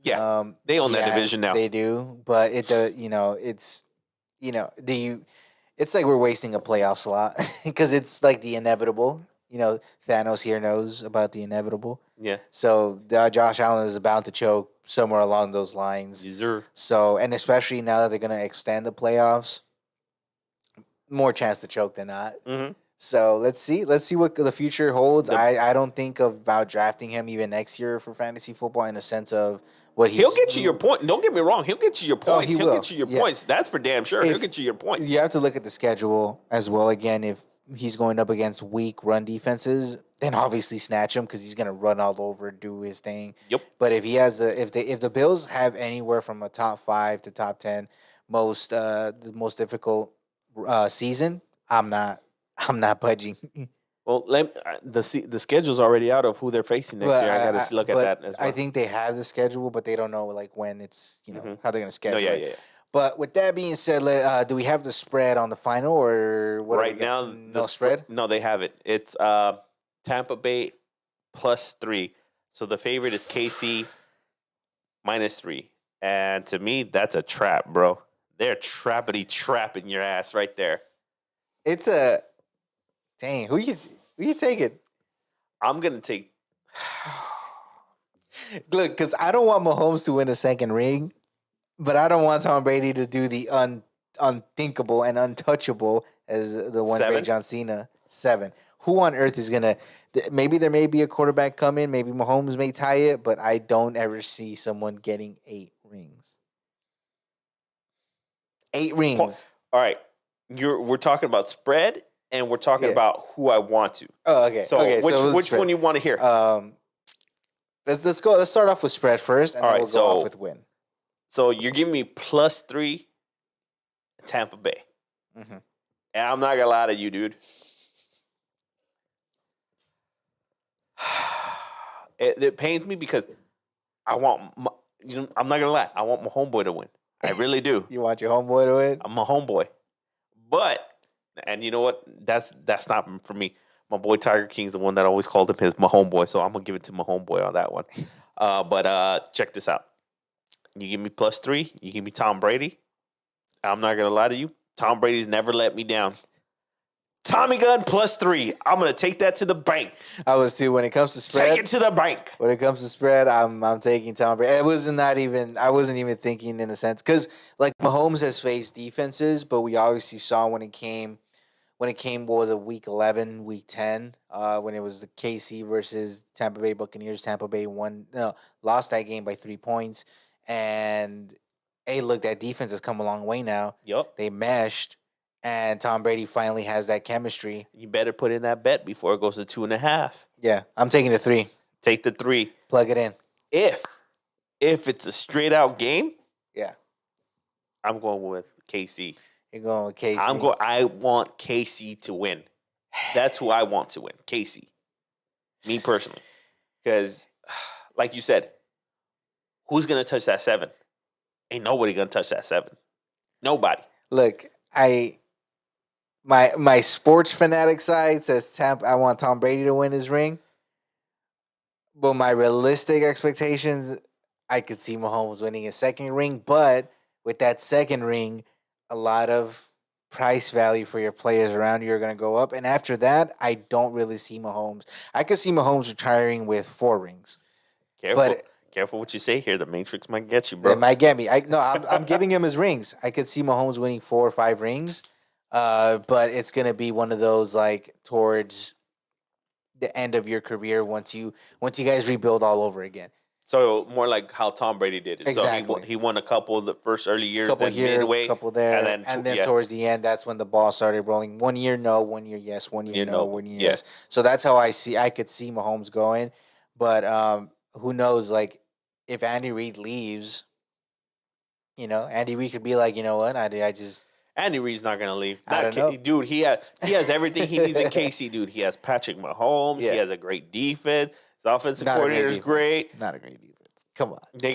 Yeah, they own that division now. They do, but it's like we're wasting a playoff slot because it's like the inevitable. Thanos here knows about the inevitable. Yeah. So Josh Allen is bound to choke somewhere along those lines. Yes, sir. So, and especially now that they're going to extend the playoffs, more chance to choke than not. Mm-hmm. So let's see what the future holds. The- I don't think about drafting him even next year for fantasy football in the sense of what he's. He'll get you your point. Don't get me wrong. He'll get you your points. he He'll will. get you your Yeah. points. That's for damn sure. He'll get you your points. You have to look at the schedule as well. Again, if he's going up against weak run defenses, then obviously snatch him because he's going to run all over, do his thing. Yep. But if he has if the Bills have anywhere from a top 5 to top 10 the most difficult season, I'm not budging. Well, the schedule's already out of who they're facing next year. I got to look at that as well. I think they have the schedule, but they don't know like when it's how they're going to schedule. No, yeah, it. yeah, yeah. But with that being said, do we have the spread on the final or what? Right now, no spread. No, they have it. It's Tampa Bay +3. So the favorite is KC -3. And to me, that's a trap, bro. They're trapping your ass right there. It's a dang. Who you taking? I'm gonna take. Look, because I don't want Mahomes to win a second ring, but I don't want Tom Brady to do the unthinkable and untouchable as the one 7? great John Cena 7. Who on earth is gonna? Maybe there may be a quarterback come in. Maybe Mahomes may tie it, but I don't ever see someone getting 8 rings. 8 rings. All right, we're talking about spread, and we're talking about who I want to. Oh, okay. So okay, which one you want to hear? Let's go. Let's start off with spread first, and then we'll go off with win. So you're giving me +3 Tampa Bay. Mm-hmm. And I'm not gonna lie to you, dude. It pains me because I want I'm not gonna lie. I want my homeboy to win. I really do. You want your homeboy to win? I'm a homeboy, and you know what? That's not for me. My boy Tiger King's the one that always called him my homeboy, so I'm gonna give it to my homeboy on that one. But check this out. You give me +3. You give me Tom Brady. I'm not gonna lie to you. Tom Brady's never let me down. Tommy Gun +3. I'm gonna take that to the bank. I was too. When it comes to spread, Take it to the bank. When it comes to spread, I'm taking Tom Brady. I wasn't even thinking in a sense because like Mahomes has faced defenses, but we obviously saw when it came. What was it, week 11, week 10, when it was the KC versus Tampa Bay Buccaneers. Tampa Bay lost that game by 3 points. And hey, look, that defense has come a long way now. Yup. They meshed, and Tom Brady finally has that chemistry. You better put in that bet before it goes to 2.5. Yeah, I'm taking the 3. Take the 3. Plug it in. If it's a straight out game, yeah, I'm going with KC. You're going with KC. I want KC to win. That's who I want to win. KC. Me personally. Because, like you said, who's going to touch that 7? Ain't nobody going to touch that 7. Nobody. Look, my sports fanatic side says I want Tom Brady to win his ring. But my realistic expectations, I could see Mahomes winning his second ring. But with that second ring, a lot of price value for your players around you are going to go up. And after that, I don't really see Mahomes. I could see Mahomes retiring with 4 rings. Careful what you say here. The Matrix might get you, bro. It might get me. I'm giving him his rings. I could see Mahomes winning 4 or 5 rings. But it's going to be one of those like towards the end of your career once you guys rebuild all over again. So more like how Tom Brady did it. Exactly. So he won a couple of the first early years, couple then here, midway, couple there, and then towards the end, that's when the ball started rolling. 1 year no, 1 year yes, 1 year no, 1 year yes. So that's how I could see Mahomes going. But who knows? Like if Andy Reid leaves, Andy Reid could be like, you know what? Andy Reid's not gonna leave. I don't know. Dude, he has everything he needs in KC. Dude, he has Patrick Mahomes. Yeah. He has a great defense. His offensive coordinator is great. Not a great defense. Come on. They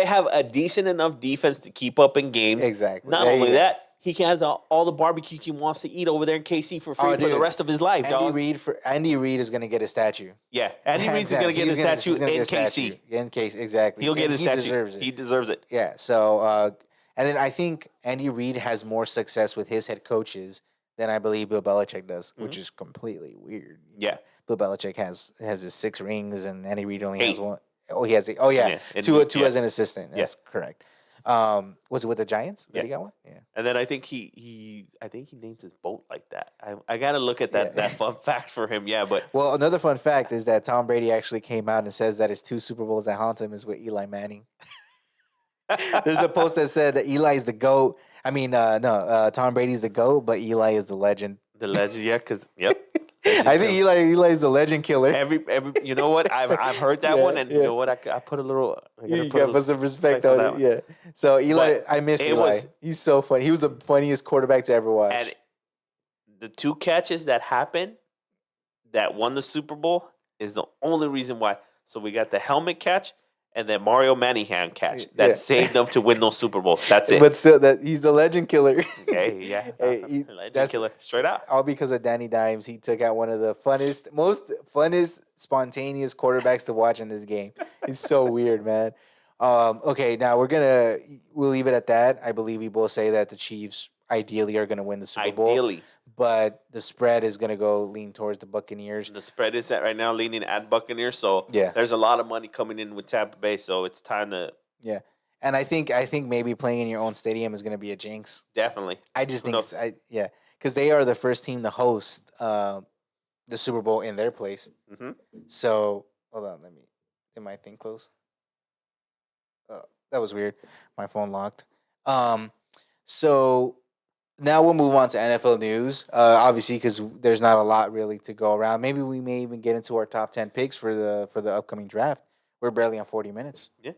have a decent enough defense to keep up in games. Exactly. Not only that, he has all the barbecue he wants to eat over there in KC for free for the rest of his life. Andy Reid is gonna get a statue. Yeah, Andy Reid's gonna get a statue in KC. In KC, exactly. He'll get a statue. Deserves it. He deserves it. Yeah. So, and then I think Andy Reid has more success with his head coaches than I believe Bill Belichick does, which is completely weird. Yeah. Bill Belichick has his 6 rings, and Andy Reid only has 8. 1. Oh, he has 8. Oh, yeah. Two as an assistant. Yeah. That's correct. Was it with the Giants that he got 1? Yeah. And then I think he named his boat like that. I got to look at that fun fact for him. Yeah, but well, another fun fact is that Tom Brady actually came out and says that his 2 Super Bowls that haunt him is with Eli Manning. There's a post that said that Eli is the GOAT. I mean, Tom Brady's the GOAT, but Eli is the legend. The legend, yeah, because legend I think Eli is the legend killer. Every you know what? I've heard that one, and you know what? I put a little. You got to put some respect on it. Yeah. So Eli, I miss Eli. He's so funny. He was the funniest quarterback to ever watch. And the 2 catches that happened, that won the Super Bowl, is the only reason why. So we got the helmet catch. And then Mario Manningham catch that saved them to win those Super Bowls. That's it. But still, he's the legend killer. Okay, yeah, legend killer, straight out. All because of Danny Dimes. He took out one of the most funnest, spontaneous quarterbacks to watch in this game. He's so weird, man. Okay, now we'll leave it at that. I believe we both say that the Chiefs ideally are gonna win the Super Bowl. Ideally. But the spread is going to go lean towards the Buccaneers. The spread is right now leaning at Buccaneers. So there's a lot of money coming in with Tampa Bay. So it's time to. Yeah. And I think maybe playing in your own stadium is going to be a jinx. Definitely. I just think because they are the first team to host the Super Bowl in their place. Mm-hmm. So hold on, did my thing close? That was weird. My phone locked. So. Now we'll move on to NFL news, obviously, because there's not a lot really to go around. Maybe we may even get into our top 10 picks for the upcoming draft. We're barely on 40 minutes. Yeah.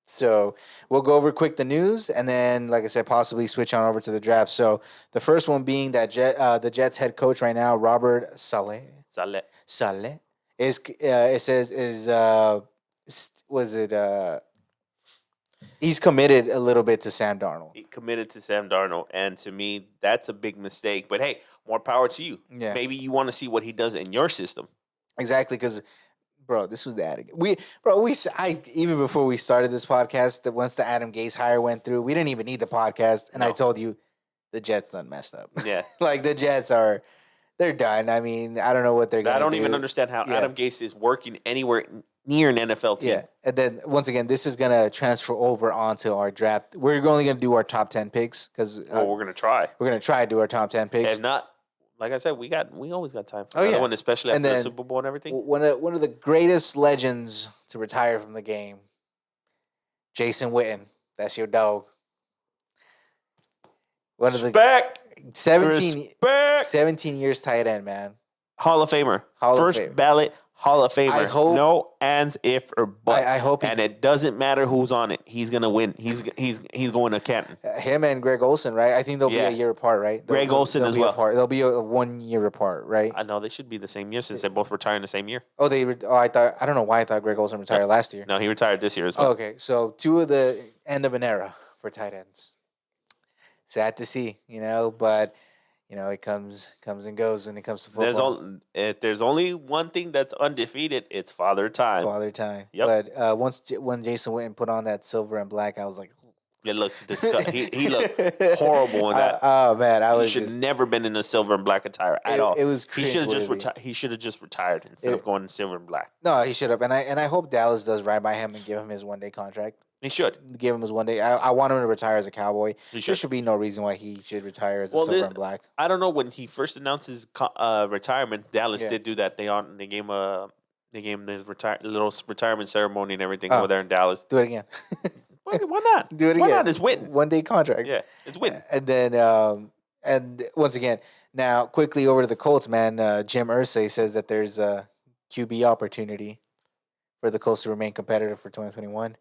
So we'll go over quick the news, and then, like I said, possibly switch on over to the draft. So the first one being that the Jets head coach right now, Robert Saleh, is he's committed a little bit to Sam Darnold. He committed to Sam Darnold, and to me, that's a big mistake. But hey, more power to you. Yeah. Maybe you want to see what he does in your system. Exactly, because, bro, this was the Adam. Even before we started this podcast, that once the Adam Gase hire went through, we didn't even need the podcast, and I told you, the Jets done messed up. Yeah, like the Jets they're done. I mean, I don't know what they're going to do. I don't even understand how Adam Gase is working anywhere near an NFL team. Yeah, and then once again, this is gonna transfer over onto our draft. We're only gonna do our top 10 picks because we're gonna try. We're gonna try to do our top 10 picks. If not, like I said, we always got time for another one, especially after the Super Bowl and everything. One of the greatest legends to retire from the game, Jason Witten. That's your dog. One of the 17 years tight end, man. Hall of Famer. First ballot Hall of Famer. I hope, no ands, if, or but. I hope, and it doesn't matter who's on it. He's gonna win. He's going to Canton. Him and Greg Olsen, right? I think they'll be a year apart, right? Greg Olsen as well. They'll be a 1 year apart, right? I know they should be the same year since they both retired in the same year. I don't know why I thought Greg Olsen retired last year. No, he retired this year as well. Okay, so 2 of the end of an era for tight ends. Sad to see, but. It comes and goes when it comes to football. There's only one thing that's undefeated. It's Father Time. Father Time. Yep. But when Jason Witten put on that silver and black, I was like, it looks disgusting. he looked horrible in that. Oh man, he should never been in a silver and black attire at all. It was he should have just retired instead of going in silver and black. No, he should have. And I hope Dallas does right by him and give him his 1 day contract. He should give him his 1 day. I want him to retire as a Cowboy. There should be no reason why he should retire as a silver and black. I don't know, when he first announced his retirement, Dallas did do that. They gave him his little retirement ceremony and everything over there in Dallas. Do it again. Why not? Do it again. Why not? It's Witten. 1 day contract. Yeah, it's Witten. And then and once again, now quickly over to the Colts, man. Jim Irsay says that there's a QB opportunity for the Colts to remain competitive for 2021.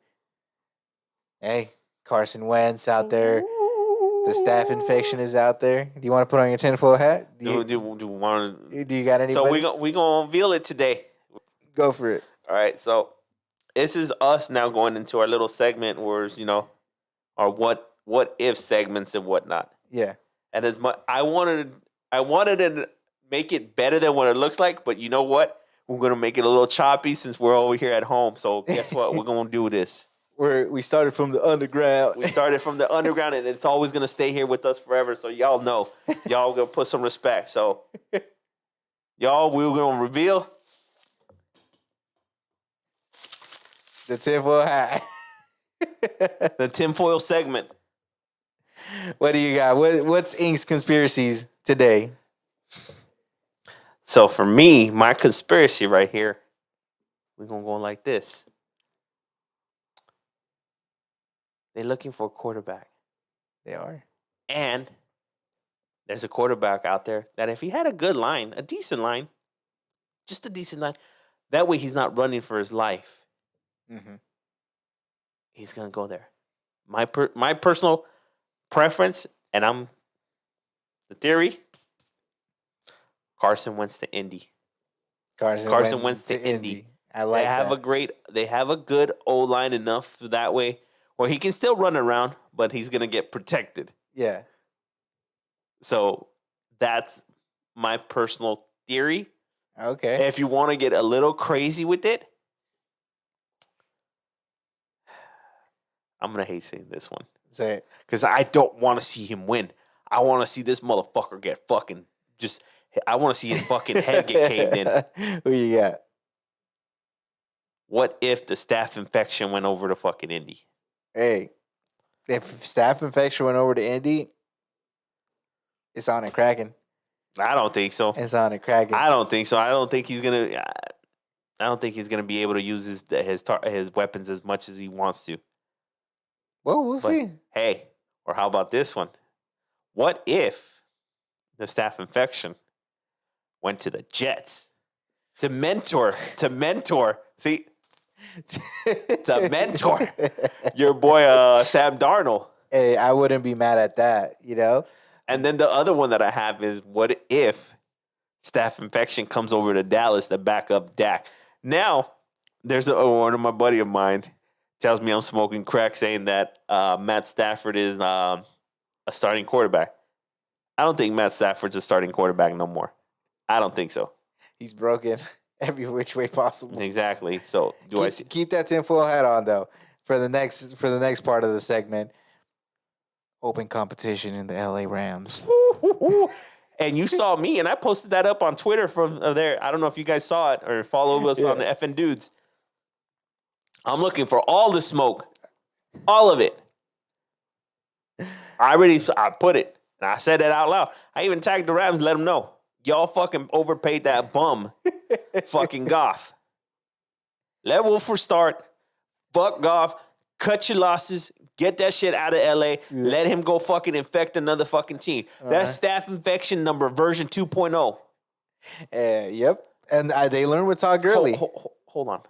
Hey, Carson Wentz out there. The staph infection is out there. Do you want to put on your tinfoil hat? Do you got anybody? So we gonna reveal it today. Go for it. All right. So this is us now going into our little segment where our what if segments and whatnot. Yeah. And as much I wanted to make it better than what it looks like, but you know what? We're gonna make it a little choppy since we're over here at home. So guess what? We're gonna do this. We started from the underground. We started from the underground, and it's always gonna stay here with us forever. So y'all know, y'all gonna put some respect. So y'all, we're gonna reveal The tinfoil hat. the tinfoil segment. What do you got? What's Ink's conspiracies today? So for me, my conspiracy right here, we're gonna go like this. They're looking for a quarterback. They are. And there's a quarterback out there that if he had a good line, a decent line, just a decent line, that way he's not running for his life. Mm-hmm. He's gonna go there. My personal preference, and I'm the theory. Carson Wentz to Indy. Carson Wentz to Indy. I like that. They have a good O-line enough for that way where he can still run around, but he's gonna get protected. Yeah. So that's my personal theory. Okay. If you want to get a little crazy with it, I'm gonna hate saying this one. Say it. Because I don't want to see him win. I want to see this motherfucker get fucking just. I want to see his fucking head get caved in. Who you got? What if the staph infection went over to fucking Indy? Hey, if staph infection went over to Indy, it's on and cracking. I don't think so. It's on and cracking. I don't think so. I don't think he's gonna. I don't think he's gonna be able to use his weapons as much as he wants to. Well, we'll see. Hey, or how about this one? What if the staph infection went to the Jets to mentor? See, to mentor your boy Sam Darnold. Hey, I wouldn't be mad at that, you know? And then the other one that I have is, what if staph infection comes over to Dallas to back up Dak? Now, there's one of my buddy of mine tells me I'm smoking crack saying that Matt Stafford is a starting quarterback. I don't think Matt Stafford's a starting quarterback no more. I don't think so. He's broken every which way possible. Exactly. So keep that tinfoil hat on though for the next part of the segment. Open competition in the LA Rams. And you saw me, and I posted that up on Twitter from there. I don't know if you guys saw it or follow us on the FN Dudes. I'm looking for all the smoke, all of it. I put it, and I said it out loud. I even tagged the Rams, let them know. Y'all fucking overpaid that bum, fucking Goff. Let Wolford start. Fuck Goff. Cut your losses. Get that shit out of LA. Yeah. Let him go fucking infect another fucking team. That's staph infection number version 2.0. Yep. And they learned with Todd Gurley. Hold on.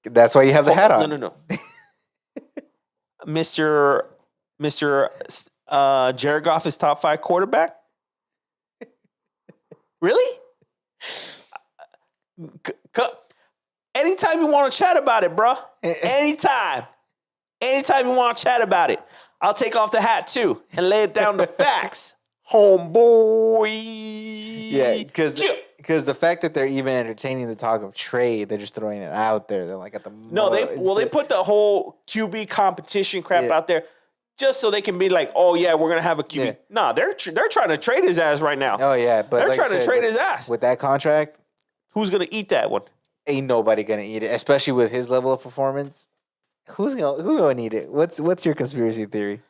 That's why you have the hat on. No. Mr. Jared Goff is top 5 quarterback? Really? Anytime you want to chat about it, bro. Anytime you want to chat about it. I'll take off the hat too and lay it down to facts. Homeboy. Yeah, because the fact that they're even entertaining the talk of trade, they're just throwing it out there. They're like at the they put the whole QB competition crap out there just so they can be like, oh yeah, we're gonna have a QB. Yeah. Nah, they're trying to trade his ass right now. Oh yeah, but they're trying to trade his ass with that contract. Who's gonna eat that one? Ain't nobody gonna eat it, especially with his level of performance. Who's gonna eat it? What's your conspiracy theory?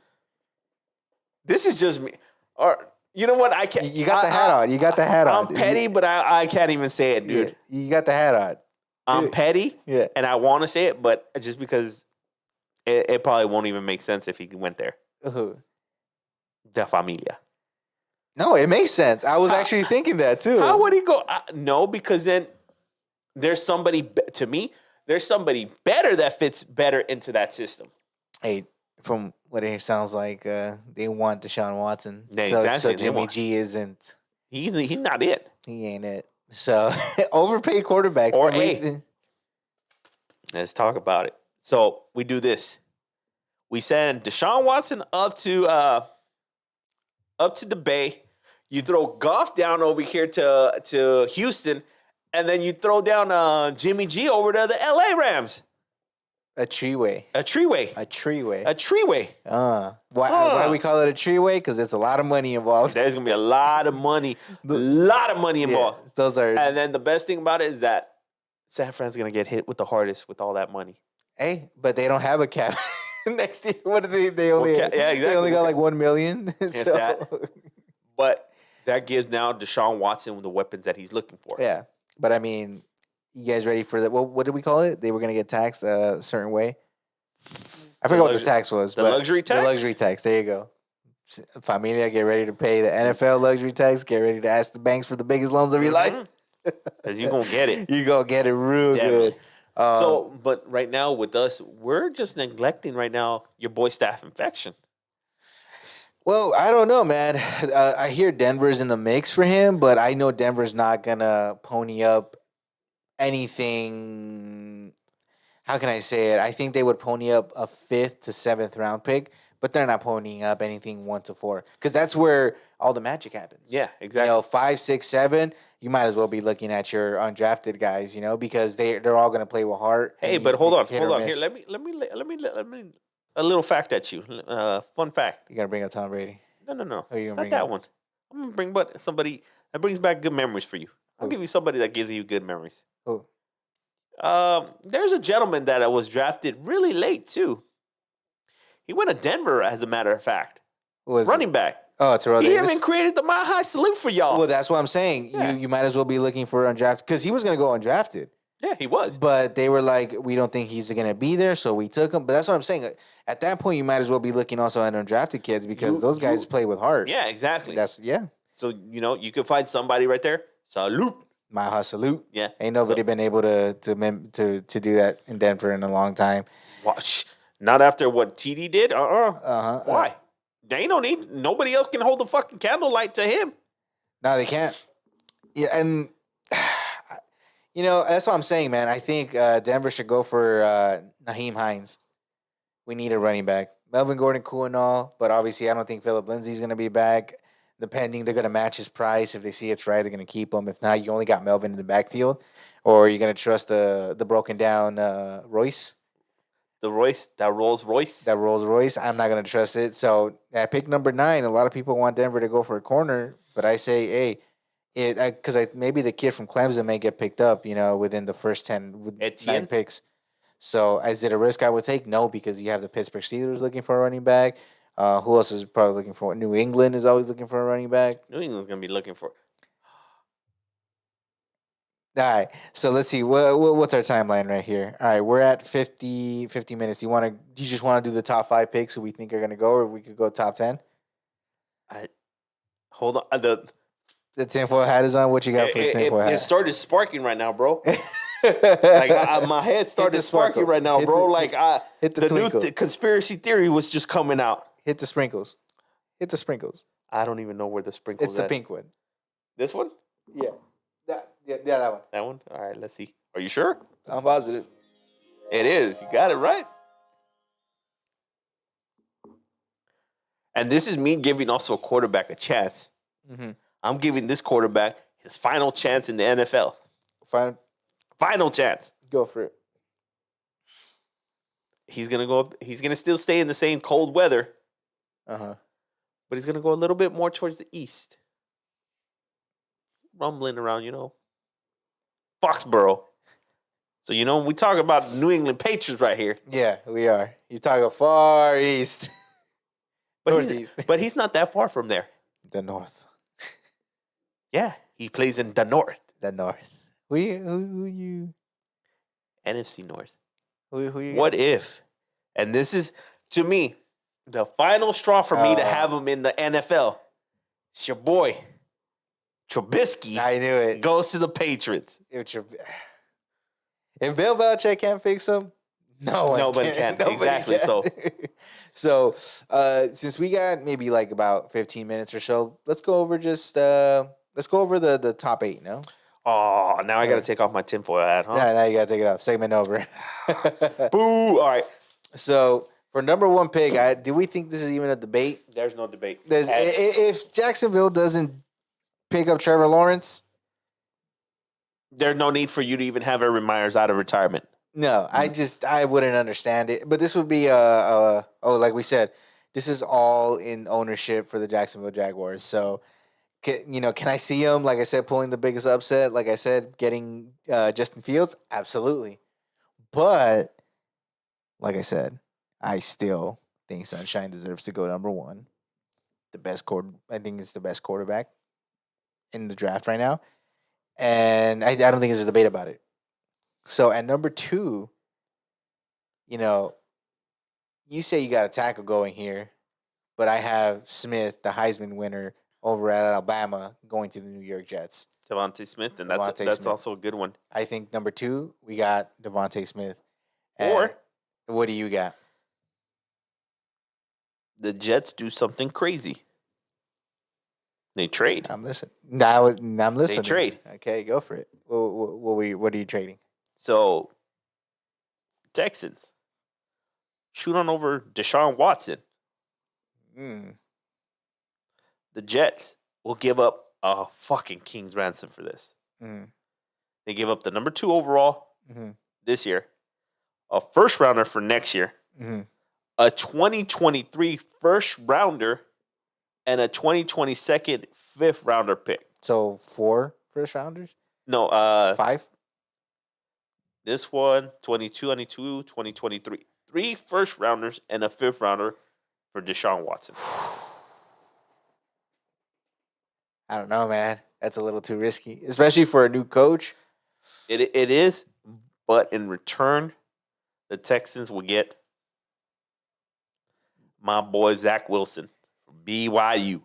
This is just me. Or you know what? I can't. You got the hat on. You got the hat on. I'm petty, but I can't even say it, dude. Yeah, you got the hat on. I'm petty, and I want to say it, but just because it probably won't even make sense if he went there. De Familia. No, it makes sense. I was actually thinking that too. How would he go? No, because then there's somebody, to me, there's somebody better that fits better into that system. Hey, from what it sounds like, they want Deshaun Watson. Yeah, exactly. So Jimmy G isn't. He's not it. He ain't it. So overpaid quarterbacks. Or let's talk about it. So we do this. We send Deshaun Watson up to the Bay. You throw Goff down over here to Houston, and then you throw down Jimmy G over to the LA Rams. A treeway. A treeway. A treeway. A treeway. Why we call it a treeway? Because it's a lot of money involved. There's gonna be a lot of money. Involved. Yeah, those are. And then the best thing about it is that San Fran's gonna get hit with the hardest with all that money. Hey, but they don't have a cap next year. What do they only? Exactly. They only got like 1 million. But that gives now Deshaun Watson the weapons that he's looking for. Yeah, but I mean, you guys ready for that? Well, what did we call it? They were gonna get taxed a certain way. I forgot what the tax was. The luxury tax. The luxury tax. There you go. Familia, get ready to pay the NFL luxury tax. Get ready to ask the banks for the biggest loans of your life. Because you're gonna get it. You're gonna get it real good. But right now with us, we're just neglecting right now your boy Staph infection. Well, I don't know, man. I hear Denver's in the mix for him, but I know Denver's not gonna pony up anything. How can I say it? I think they would pony up a 5th to 7th round pick, but they're not ponying up anything 1 to 4 because that's where all the magic happens. Yeah, exactly. 5, 6, 7. You might as well be looking at your undrafted guys, because they're all going to play with heart. Hey, but hold on. Here, let me a little fact at you. Fun fact. You got to bring up Tom Brady. No. Who are you gonna Not bring that up? one. I'm gonna bring somebody that brings back good memories for you. I'll give you somebody that gives you good memories. Who? There's a gentleman that was drafted really late too. He went to Denver, as a matter of fact. Who was running back. Oh, Terrell He Davis. even created the Mile High Salute for y'all. Well, that's what I'm saying. Yeah. You might as well be looking for undrafted because he was going to go undrafted. Yeah, he was. But they were like, we don't think he's going to be there, so we took him. But that's what I'm saying. At that point, you might as well be looking also at undrafted kids because those guys play with heart. Yeah, exactly. So, you could find somebody right there. Salute. Mile High Salute. Yeah. Ain't nobody been able to do that in Denver in a long time. Watch. Not after what TD did? Why? They ain't no need. Nobody else can hold the fucking candlelight to him. No, they can't. Yeah, and that's what I'm saying, man. I think Denver should go for Naheem Hines. We need a running back. Melvin Gordon, cool and all, but obviously I don't think Phillip Lindsay's going to be back. Depending, they're going to match his price. If they see it's right, they're going to keep him. If not, you only got Melvin in the backfield. Or you're going to trust the broken down Royce. That Rolls Royce. That Rolls Royce. I'm not going to trust it. So at pick number 9, a lot of people want Denver to go for a corner. But I say, hey, because maybe the kid from Clemson may get picked up, within the first 9 picks. So is it a risk I would take? No, because you have the Pittsburgh Steelers looking for a running back. Who else is probably looking for? New England is always looking for a running back. New England's going to be looking for. All right, so let's see. What's our timeline right here? All right, we're at 50 minutes. You just want to do the top 5 picks who we think are going to go, or we could go top 10? Hold on. The tinfoil hat is on. What you got for the tinfoil hat? It started sparking right now, bro. My head started sparking right now, bro. Hit the twinkle. New conspiracy theory was just coming out. Hit the sprinkles. I don't even know where the sprinkles. It's the pink one. This one? Yeah. That one. That one? All right, let's see. Are you sure? I'm positive. It is. You got it right. And this is me giving also a quarterback a chance. Mm-hmm. I'm giving this quarterback his final chance in the NFL. Final chance. Go for it. He's gonna go. He's gonna still stay in the same cold weather. But he's gonna go a little bit more towards the east. Rumbling around, Foxborough. So we talk about New England Patriots right here. Yeah, we are. You're talking far east. But he's not that far from there. The north. Yeah, he plays in the north. The north. Who you? NFC North. Who you? What if? And this is, to me, the final straw for me to have him in the NFL. It's your boy, Trubisky. I knew it. Goes to the Patriots. If Bill Belichick can't fix him, nobody can. Exactly. So, since we got maybe like about 15 minutes or so, let's go over the top 8. No. Oh, now I got to take off my tinfoil hat, huh? Now you got to take it off. Segment over. Boo! All right. So for number 1 pick, do we think this is even a debate? There's no debate. If Jacksonville doesn't pick up Trevor Lawrence, there's no need for you to even have Urban Myers out of retirement. No, I wouldn't understand it. But this would be like we said, this is all in ownership for the Jacksonville Jaguars. So, can I see him? Like I said, pulling the biggest upset. Like I said, getting Justin Fields. Absolutely. But like I said, I still think Sunshine deserves to go number one. I think it's the best quarterback in the draft right now, and I don't think there's a debate about it. So at number two, you know, you say you got a tackle going here, but I have Smith, the Heisman winner, over at Alabama, going to the New York Jets. Devontae Smith, and Devontae that's Smith. also a good one. I think number two, we got Devontae Smith. Or what do you got? The Jets do something crazy. They trade. I'm listening. I'm listening. They trade. Okay, go for it. What are you trading? So, Texans shoot on over Deshaun Watson. The Jets will give up a fucking king's ransom for this. They give up the number 2 overall this year, a first rounder for next year, a 2023 first rounder, and a 2022 fifth rounder pick. So 4 first rounders? No, 5? This one, 2022, 2023. 3 first rounders and a fifth rounder for Deshaun Watson. I don't know, man. That's a little too risky, especially for a new coach. It is, but in return, the Texans will get my boy Zach Wilson from BYU.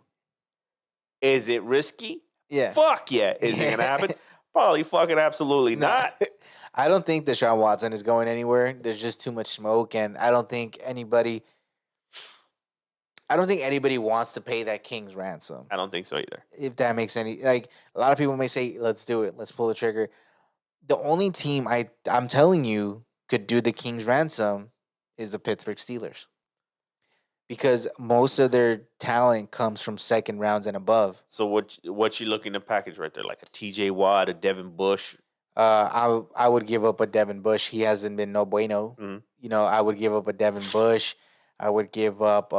Is it risky? Yeah. Fuck yeah. Is it gonna happen? Probably fucking absolutely not. I don't think Deshaun Watson is going anywhere. There's just too much smoke, and I don't think anybody wants to pay that king's ransom. I don't think so either. If that makes any a lot of people may say, let's do it, let's pull the trigger. The only team I'm telling you could do the king's ransom is the Pittsburgh Steelers. Because most of their talent comes from second rounds and above. So what you looking to package right there? Like a TJ Watt, a Devin Bush? I would give up a Devin Bush. He hasn't been no bueno. Mm-hmm. I would give up a Devin Bush. I would give up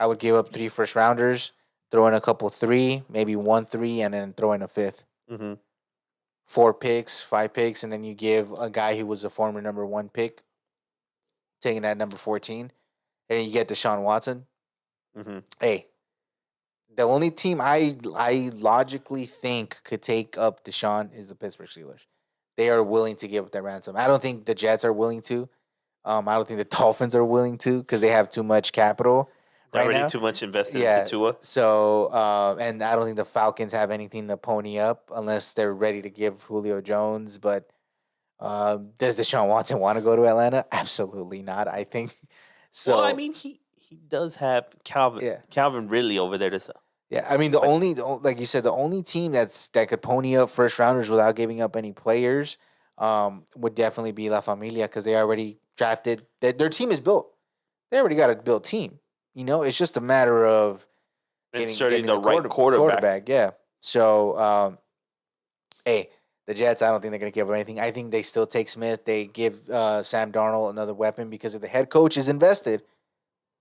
3 first rounders, throw in a couple 3, maybe 1 3, and then throw in a 5th. 4 picks, 5 picks, and then you give a guy who was a former number 1 pick, taking that number 14, and you get Deshaun Watson. Hey, the only team I logically think could take up Deshaun is the Pittsburgh Steelers. They are willing to give up that ransom. I don't think the Jets are willing to. I don't think the Dolphins are willing to because they have too much capital. Already too much invested into Tua. So, and I don't think the Falcons have anything to pony up unless they're ready to give Julio Jones. But does Deshaun Watson want to go to Atlanta? Absolutely not. I think so. Well, I mean, he does have Calvin Ridley over there to sell. Yeah, I mean, like you said, the only team that could pony up first rounders without giving up any players would definitely be La Familia because they already drafted. Their team is built. They already got a built team. It's just a matter of getting the right quarterback. Yeah. So, hey, the Jets, I don't think they're going to give up anything. I think they still take Smith. They give Sam Darnold another weapon because if the head coach is invested,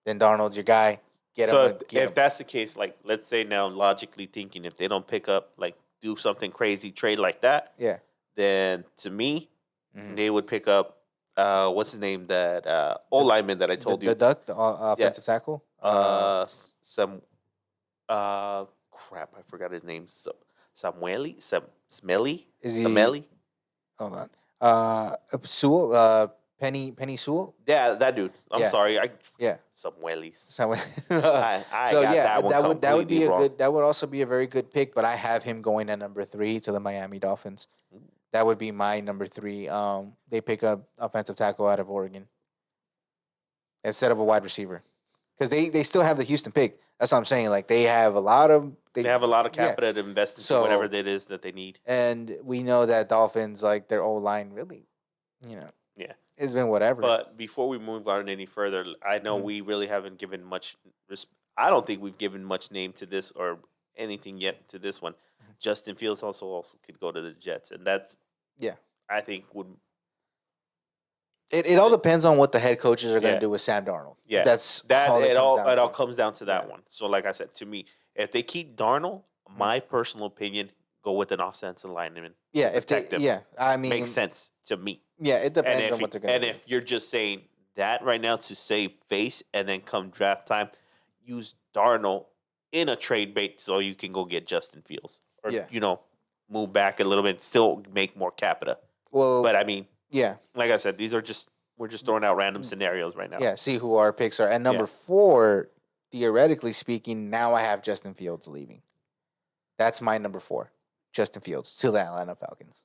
then Darnold's your guy. If that's the case, like let's say now logically thinking, if they don't pick up, like do something crazy trade like that, then to me, they would pick up what's his name, that old lineman that I told you, the offensive tackle. Crap, I forgot his name. Smelly. Is he? Smelly? Hold on. Sewell. Penny Sewell? Yeah, that dude. I'm sorry. Samueli. That would be a good. That would also be a very good pick. But I have him going at number 3 to the Miami Dolphins. That would be my number 3. They pick up offensive tackle out of Oregon instead of a wide receiver because they still have the Houston pick. That's what I'm saying. Like they have a lot of capital to invest into whatever that is that they need. And we know that Dolphins, like their old line, really, it's been whatever. But before we move on any further, I know we really haven't given much. I don't think we've given much name to this or anything yet to this one. Justin Fields also could go to the Jets, and that's I think would It all depends on what the head coaches are going Yeah. to do with Sam Darnold. Yeah, That's that all it comes all down it all to. comes down to that Yeah. one. So, like I said, to me, if they keep Darnold, my personal opinion, go with an offensive lineman. Yeah, to if they, protect him. yeah, I mean, Makes sense to me. yeah, it And depends if on what they're going and to do. if you're just saying that right now to save face, and then come draft time, use Darnold in a trade bait so you can go get Justin Fields, or Yeah. move back a little bit, still make more capita. Well, But I mean, yeah, like I said, we're just throwing out random scenarios right now. yeah. See who our picks are. And number 4, theoretically speaking, now I have Justin Fields leaving. That's my number 4, Justin Fields to the Atlanta Falcons.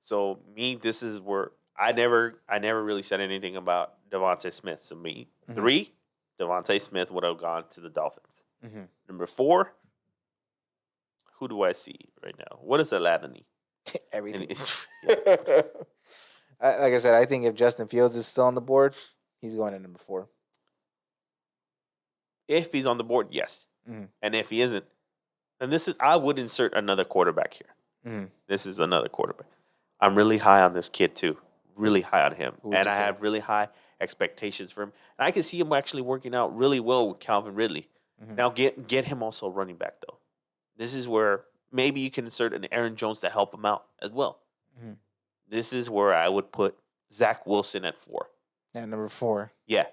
So me, this is where I never really said anything about Devontae Smith. So me, 3, Devontae Smith would have gone to the Dolphins. Number 4, who do I see right now? What does Atlanta need? Everything. Yeah. Like I said, I think if Justin Fields is still on the board, he's going to number 4. If he's on the board, yes. And if he isn't, then I would insert another quarterback here. This is another quarterback. I'm really high on this kid too. Really high on him. And I have really high expectations for him. And I can see him actually working out really well with Calvin Ridley. Now get him also running back though. This is where maybe you can insert an Aaron Jones to help him out as well. This is where I would put Zach Wilson at 4. At number 4. Yeah.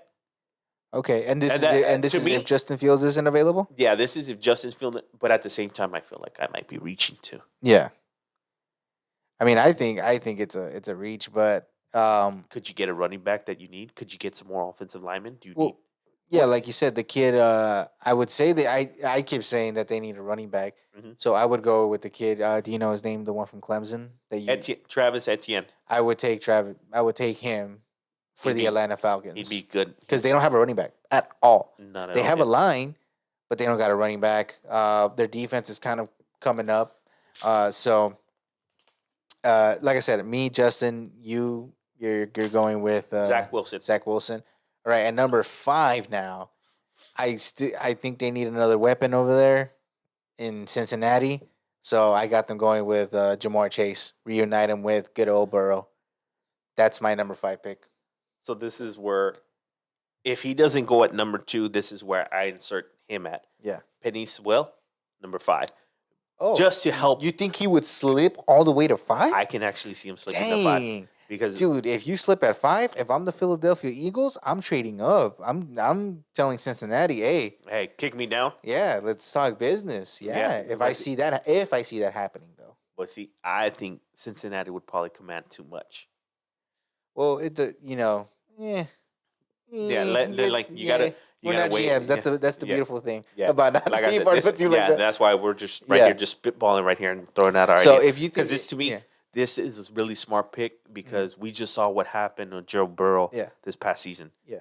Okay, and this And is to me- if Justin Fields isn't available. Yeah, this is if Justin's feeling, but at the same time, I feel like I might be reaching too. Yeah. I mean, I think it's a reach, but Could you get a running back that you need? Could you get some more offensive linemen? Do you well, need? yeah, like you said, the kid. I would say that I keep saying that they need a running back, so I would go with the kid. Do you know his name? The one from Clemson. Travis Etienne. I would take Travis. I would take him for He'd the be- Atlanta Falcons. He'd be good because they don't have a running back at all. Not at They all. have a line, but they don't got a running back. Their defense is kind of coming up. So, like I said, me, Justin, you're going with Zach Wilson. Zach Wilson. All right, at number 5 now, I think they need another weapon over there in Cincinnati. So I got them going with Jamar Chase. Reunite him with good old Burrow. That's my number 5 pick. So this is where, if he doesn't go at number 2, this is where I insert him at. Yeah. Penny Sewell, number 5. Oh, Just to help. You think he would slip all the way to 5? I can actually see him slipping to 5. Because Dude, if you slip at 5, if I'm the Philadelphia Eagles, I'm trading up. I'm telling Cincinnati, hey, kick me down. Yeah, let's talk business. Yeah, if I see that happening though. But see, I think Cincinnati would probably command too much. Well, Yeah, you gotta. We're not wait. GMs. That's the beautiful thing about not like I being said, part of a team like that. that's why we're just here, just spitballing right here and throwing out our So ideas. if you think because this to me, this is a really smart pick because we just saw what happened with Joe Burrow this past season. Yeah.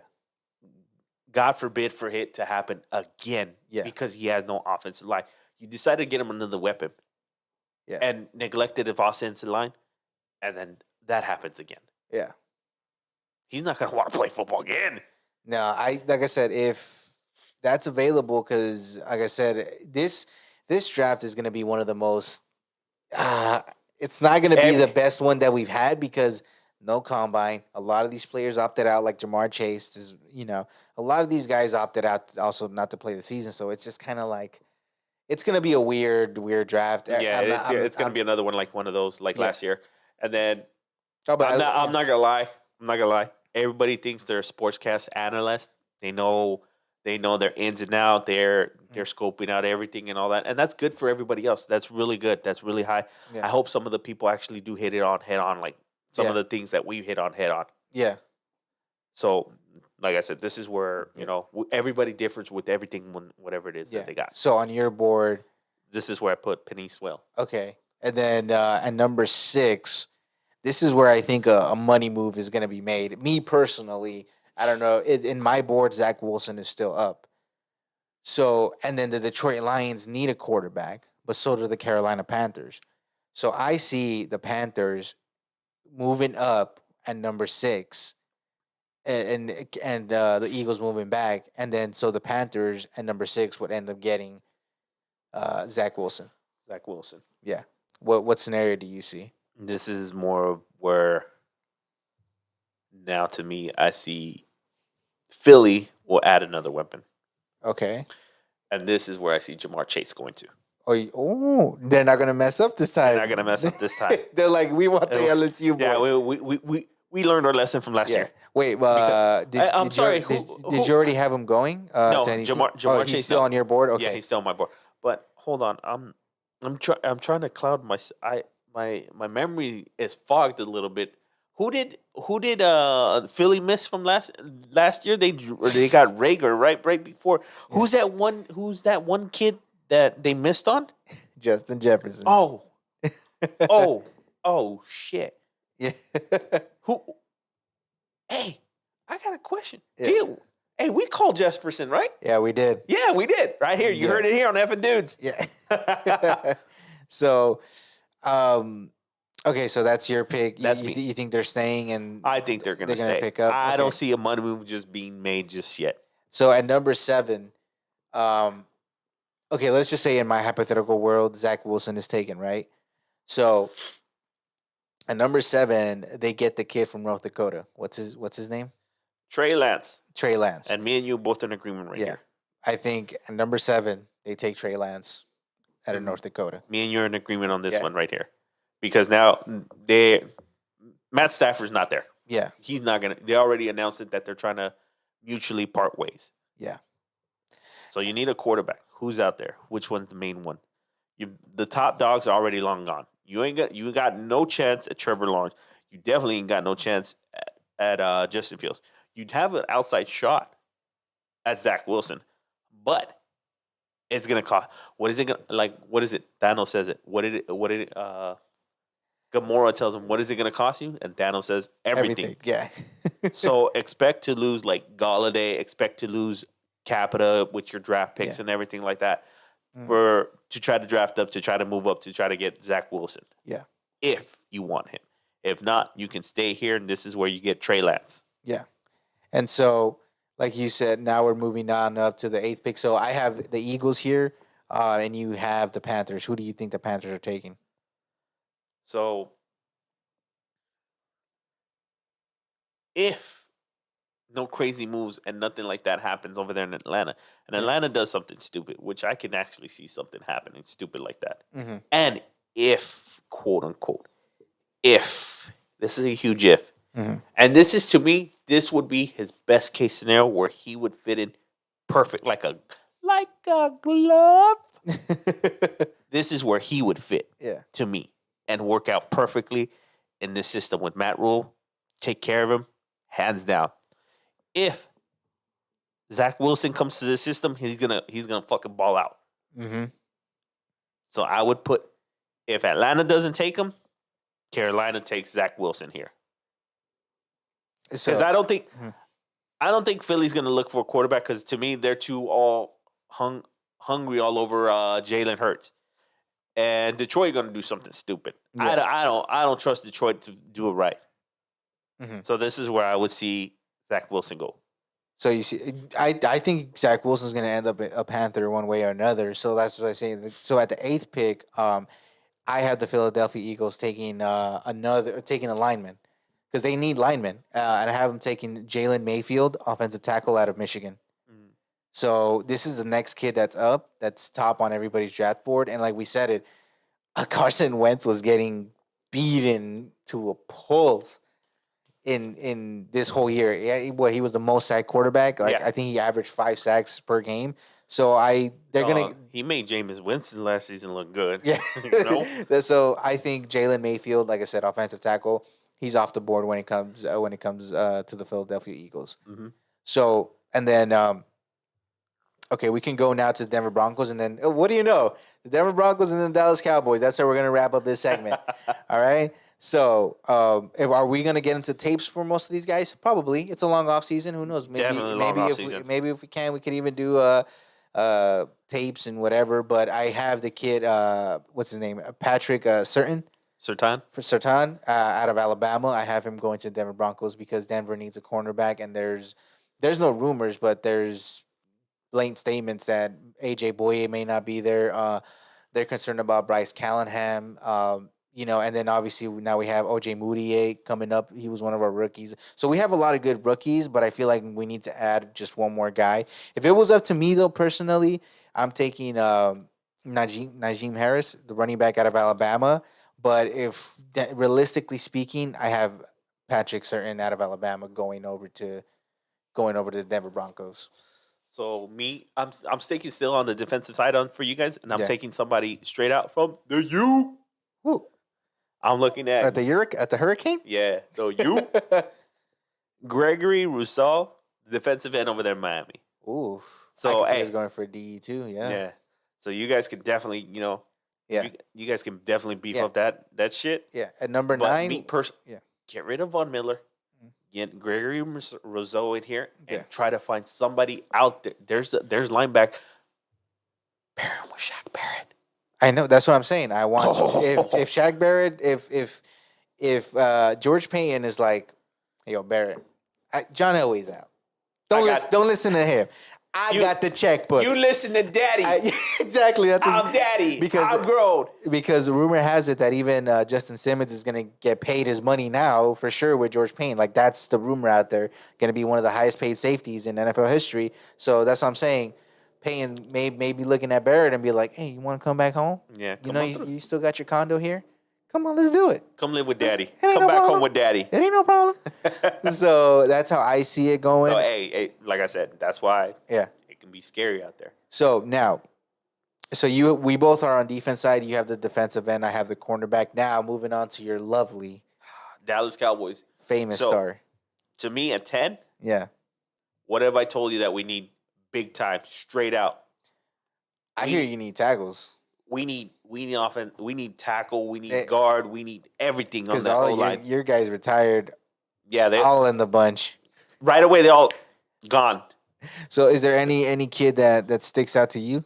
God forbid for it to happen again. Yeah. Because he has no offensive line. You decided to get him another weapon. Yeah. And neglected the offensive line, and then that happens again. Yeah. He's not gonna want to play football again. No, like I said, if that's available, because like I said, this draft is going to be one of the most. It's not going to be the best one that we've had because no combine. A lot of these players opted out, like Jamar Chase. Is a lot of these guys opted out also not to play the season. So it's just kind of like it's going to be a weird draft. Yeah, it's going to be another one like one of those like last year. And then I'm not gonna lie. Everybody thinks they're a sportscast analyst. They know their ins and out. They're scoping out everything and all that, and that's good for everybody else. That's really good. That's really high. Yeah. I hope some of the people actually do hit it on head on, like some of the things that we hit on head on. Yeah. So, like I said, this is where everybody differs with everything, whatever it is that they got. So on your board, this is where I put Penny Swell. Okay, and then at number 6. This is where I think a money move is going to be made. Me personally, I don't know. In my board, Zach Wilson is still up. So, and then the Detroit Lions need a quarterback, but so do the Carolina Panthers. So I see the Panthers moving up at number 6, and the Eagles moving back, and then so the Panthers at number 6 would end up getting Zach Wilson. Zach Wilson. Yeah. What scenario do you see? This is more of where Now, to me, I see Philly will add another weapon. Okay. And this is where I see Jamar Chase going to. They're not gonna mess up this time. They're not going to mess up this time. They're like, we want the LSU boy. Yeah, we learned our lesson from last year. Wait, I'm sorry. Did you already have him going? No, to NEC? Jamar he's Chase, still no. on your board. Okay. Yeah, he's still on my board. But hold on, I'm trying to cloud my memory is fogged a little bit. Who did Philly miss from last year? They got Rager right before. Yeah. Who's that one kid that they missed on? Justin Jefferson. Oh shit. Yeah. Who? Hey, I got a question. Yeah. Hey, we called Jefferson, right? Yeah, we did. Yeah, we did. Right here. You heard it here on Effing Dudes. Yeah. So, okay, so that's your pick. That's me. me. You think they're staying, and I think they're gonna stay. pick up. I don't see a money move just being made just yet. So at number 7, okay, let's just say in my hypothetical world, Zach Wilson is taken, right? So at number 7, they get the kid from North Dakota. What's his name? Trey Lance. Trey Lance. And me and you both in agreement right here. I think at number 7, they take Trey Lance out of North Dakota. Me and you're in agreement on this one right here. Because now Matt Stafford's not there. Yeah. He's not going to. They already announced it that they're trying to mutually part ways. Yeah. So you need a quarterback. Who's out there? Which one's the main one? The top dogs are already long gone. You got no chance at Trevor Lawrence. You definitely ain't got no chance at Justin Fields. You'd have an outside shot at Zach Wilson, but it's gonna cost. What is it gonna like? What is it? Thanos says it. What did it? Gamora tells him, "What is it gonna cost you?" And Thanos says, "Everything." Yeah. So expect to lose like Galladay. Expect to lose Capita with your draft picks and everything like that, to try to draft up, to try to move up, to try to get Zach Wilson. Yeah. If you want him. If not, you can stay here, and this is where you get Trey Lance. Yeah. And so, like you said, now we're moving on up to the 8th pick. So I have the Eagles here, and you have the Panthers. Who do you think the Panthers are taking? So, if no crazy moves and nothing like that happens over there in Atlanta, and Atlanta does something stupid, which I can actually see something happening stupid like that, and if, quote unquote, if, this is a huge if, and this is, to me, this would be his best case scenario where he would fit in perfect, like a glove. This is where he would fit, to me, and work out perfectly in this system with Matt Rule. Take care of him, hands down. If Zach Wilson comes to the system, he's gonna fucking ball out. So I would put, if Atlanta doesn't take him, Carolina takes Zach Wilson here. Because I don't think Philly's gonna look for a quarterback, because to me they're too all hungry all over Jalen Hurts, and Detroit gonna do something stupid. I don't trust Detroit to do it right. So this is where I would see Zach Wilson go. So you see, I think Zach Wilson's going to end up a Panther one way or another. So that's what I say. So at the 8th pick, I have the Philadelphia Eagles taking a lineman, because they need linemen, and I have them taking Jalen Mayfield, offensive tackle out of Michigan. So this is the next kid that's top on everybody's draft board, and like we said it, Carson Wentz was getting beaten to a pulse in this whole year. Yeah, he was the most sacked quarterback. I think he averaged 5 sacks per game. So he made Jameis Winston last season look good. Yeah. So I think Jalen Mayfield, like I said, offensive tackle, he's off the board when it comes to the Philadelphia Eagles. So, and then okay, we can go now to the Denver Broncos, and then what do you know? The Denver Broncos and the Dallas Cowboys. That's how we're gonna wrap up this segment. All right. So, are we gonna get into tapes for most of these guys? Probably. It's a long off season. Who knows? Maybe if we can, we could even do tapes and whatever. But I have the kid. What's his name? Patrick Surtain out of Alabama. I have him going to the Denver Broncos because Denver needs a cornerback, and there's no rumors, but there's blatant statements that AJ Boye may not be there. They're concerned about Bryce Callahan. and then obviously now we have OJ Moutier coming up. He was one of our rookies. So we have a lot of good rookies, but I feel like we need to add just one more guy. If it was up to me, though, personally, I'm taking Najee Harris, the running back out of Alabama. But realistically speaking, I have Patrick Surtain out of Alabama going over to the Denver Broncos. So I'm sticking still on the defensive side for you guys, and I'm Yeah. taking somebody straight out from the U. Woo. I'm looking at the Hurricane. Yeah, the U. Gregory Rousseau, the defensive end over there in Miami. Ooh. So I can see us going for DE too. Yeah. Yeah. So you guys can definitely, Yeah. you guys can definitely beef Yeah. up that shit. Yeah. At number But 9. me Yeah. get rid of Von Miller, get Gregory Rousseau in here, and Yeah. try to find somebody out there. There's linebacker. Pair him with Shaq Barrett. I know. That's what I'm saying. I want if Shaq Barrett, if George Payton is like, hey, yo, Barrett, John Elway's out. Don't listen to him. I got the checkbook. You listen to Daddy. Exactly. I'm Daddy. I'm grown. Because rumor has it that even Justin Simmons is going to get paid his money now for sure with George Payton. Like that's the rumor out there. Going to be one of the highest paid safeties in NFL history. So that's what I'm saying. Payton may be looking at Barrett and be like, "Hey, you want to come back home? Yeah, you still got your condo here. Come on, let's do it. Come live with Daddy. It Come ain't no back problem. home with Daddy. It ain't no problem." So that's how I see it going. So hey, like I said, that's why it can be scary out there. So now, we both are on defense side. You have the defensive end. I have the cornerback. Now moving on to your lovely Dallas Cowboys famous star. To me, at 10, Yeah. what have I told you that we need big time, straight out? I hear you need tackles. We need offense. We need tackle. We need guard. We need everything on that O-line. Your guys retired. Yeah, they all in the bunch. Right away, they all gone. So, is there any kid that sticks out to you?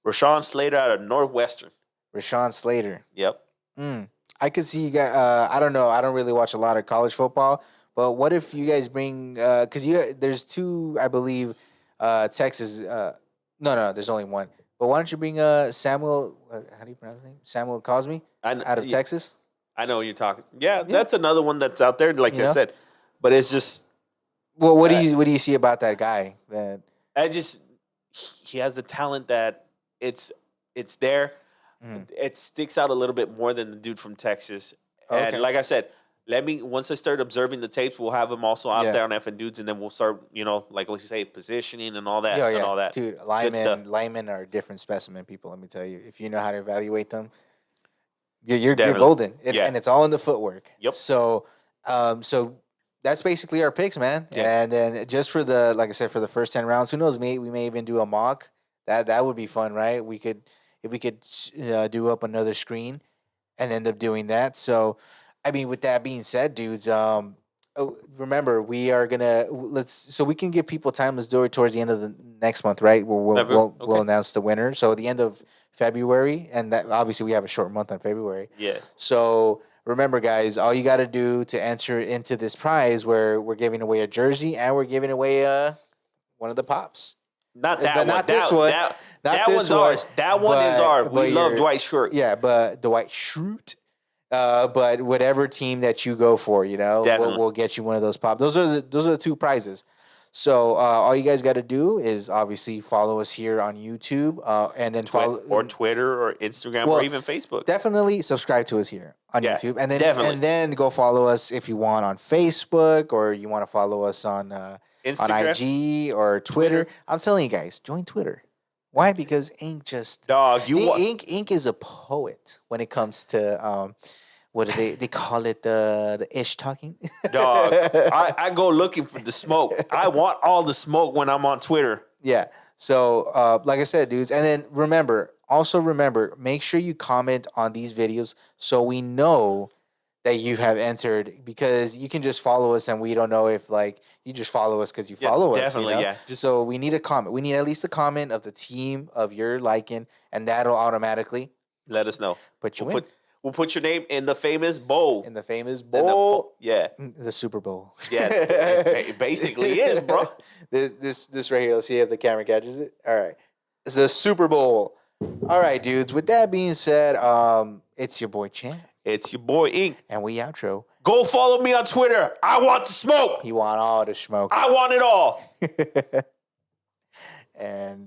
Rashawn Slater out of Northwestern. Rashawn Slater. Yep. I could see you guys. I don't know. I don't really watch a lot of college football. But what if you guys bring? Because there's two, I believe, Texas. No, there's only one. But why don't you bring Samuel? How do you pronounce his name? Samuel Cosme out of Texas. I know what you're talking. Yeah, that's another one that's out there. Like I said, but it's just. Well, what do you see about that guy? He has the talent that it's there. It sticks out a little bit more than the dude from Texas. And like I said, once I start observing the tapes, we'll have him also out there on F and Dudes, and then we'll start, like we say, positioning and all that. Yeah. And all that. Dude, linemen are a different specimen, people. Let me tell you, if you know how to evaluate them, you're golden. And it's all in the footwork. Yep. So that's basically our picks, man. Yeah. And then just for like I said, for the first 10 rounds, who knows? We may even do a mock. That would be fun, right? If we could do up another screen and end up doing that. So, I mean, with that being said, dudes, remember we are gonna so we can give people time. Let's do it towards the end of the next month, right? We'll announce the winner. So the end of February, and that obviously we have a short month on February. Yeah. So remember, guys, all you got to do to enter into this prize, where we're giving away a jersey and we're giving away one of the pops. Not that one. Not this one. That one's ours. That one is ours. We love Dwight Schrute. Yeah, but Dwight Schrute. But whatever team that you go for, we'll get you one of those pops. Those are the two prizes. So all you guys got to do is obviously follow us here on YouTube, and then follow or Twitter or Instagram or even Facebook. Definitely subscribe to us here on YouTube, and then go follow us if you want on Facebook, or you want to follow us on Instagram, on IG or Twitter. I'm telling you guys, join Twitter. Why? Because Ink just Ink is a poet when it comes to what do they call it, the ish talking. Dog, I go looking for the smoke. I want all the smoke when I'm on Twitter. Yeah. So like I said, dudes, and then remember, make sure you comment on these videos so we know that you have entered, because you can just follow us and we don't know if you just follow us because you follow us. Definitely, yeah. So we need a comment. We need at least a comment of the team of your liking, and that'll automatically let us know. We'll put your name in the famous bowl. In the famous bowl. The Super Bowl. Yeah, it basically is, bro. This right here. Let's see if the camera catches it. All right. It's the Super Bowl. All right, dudes. With that being said, it's your boy Champ. It's your boy Ink. And we outro. Go follow me on Twitter. I want the smoke. You want all the smoke. I want it all. And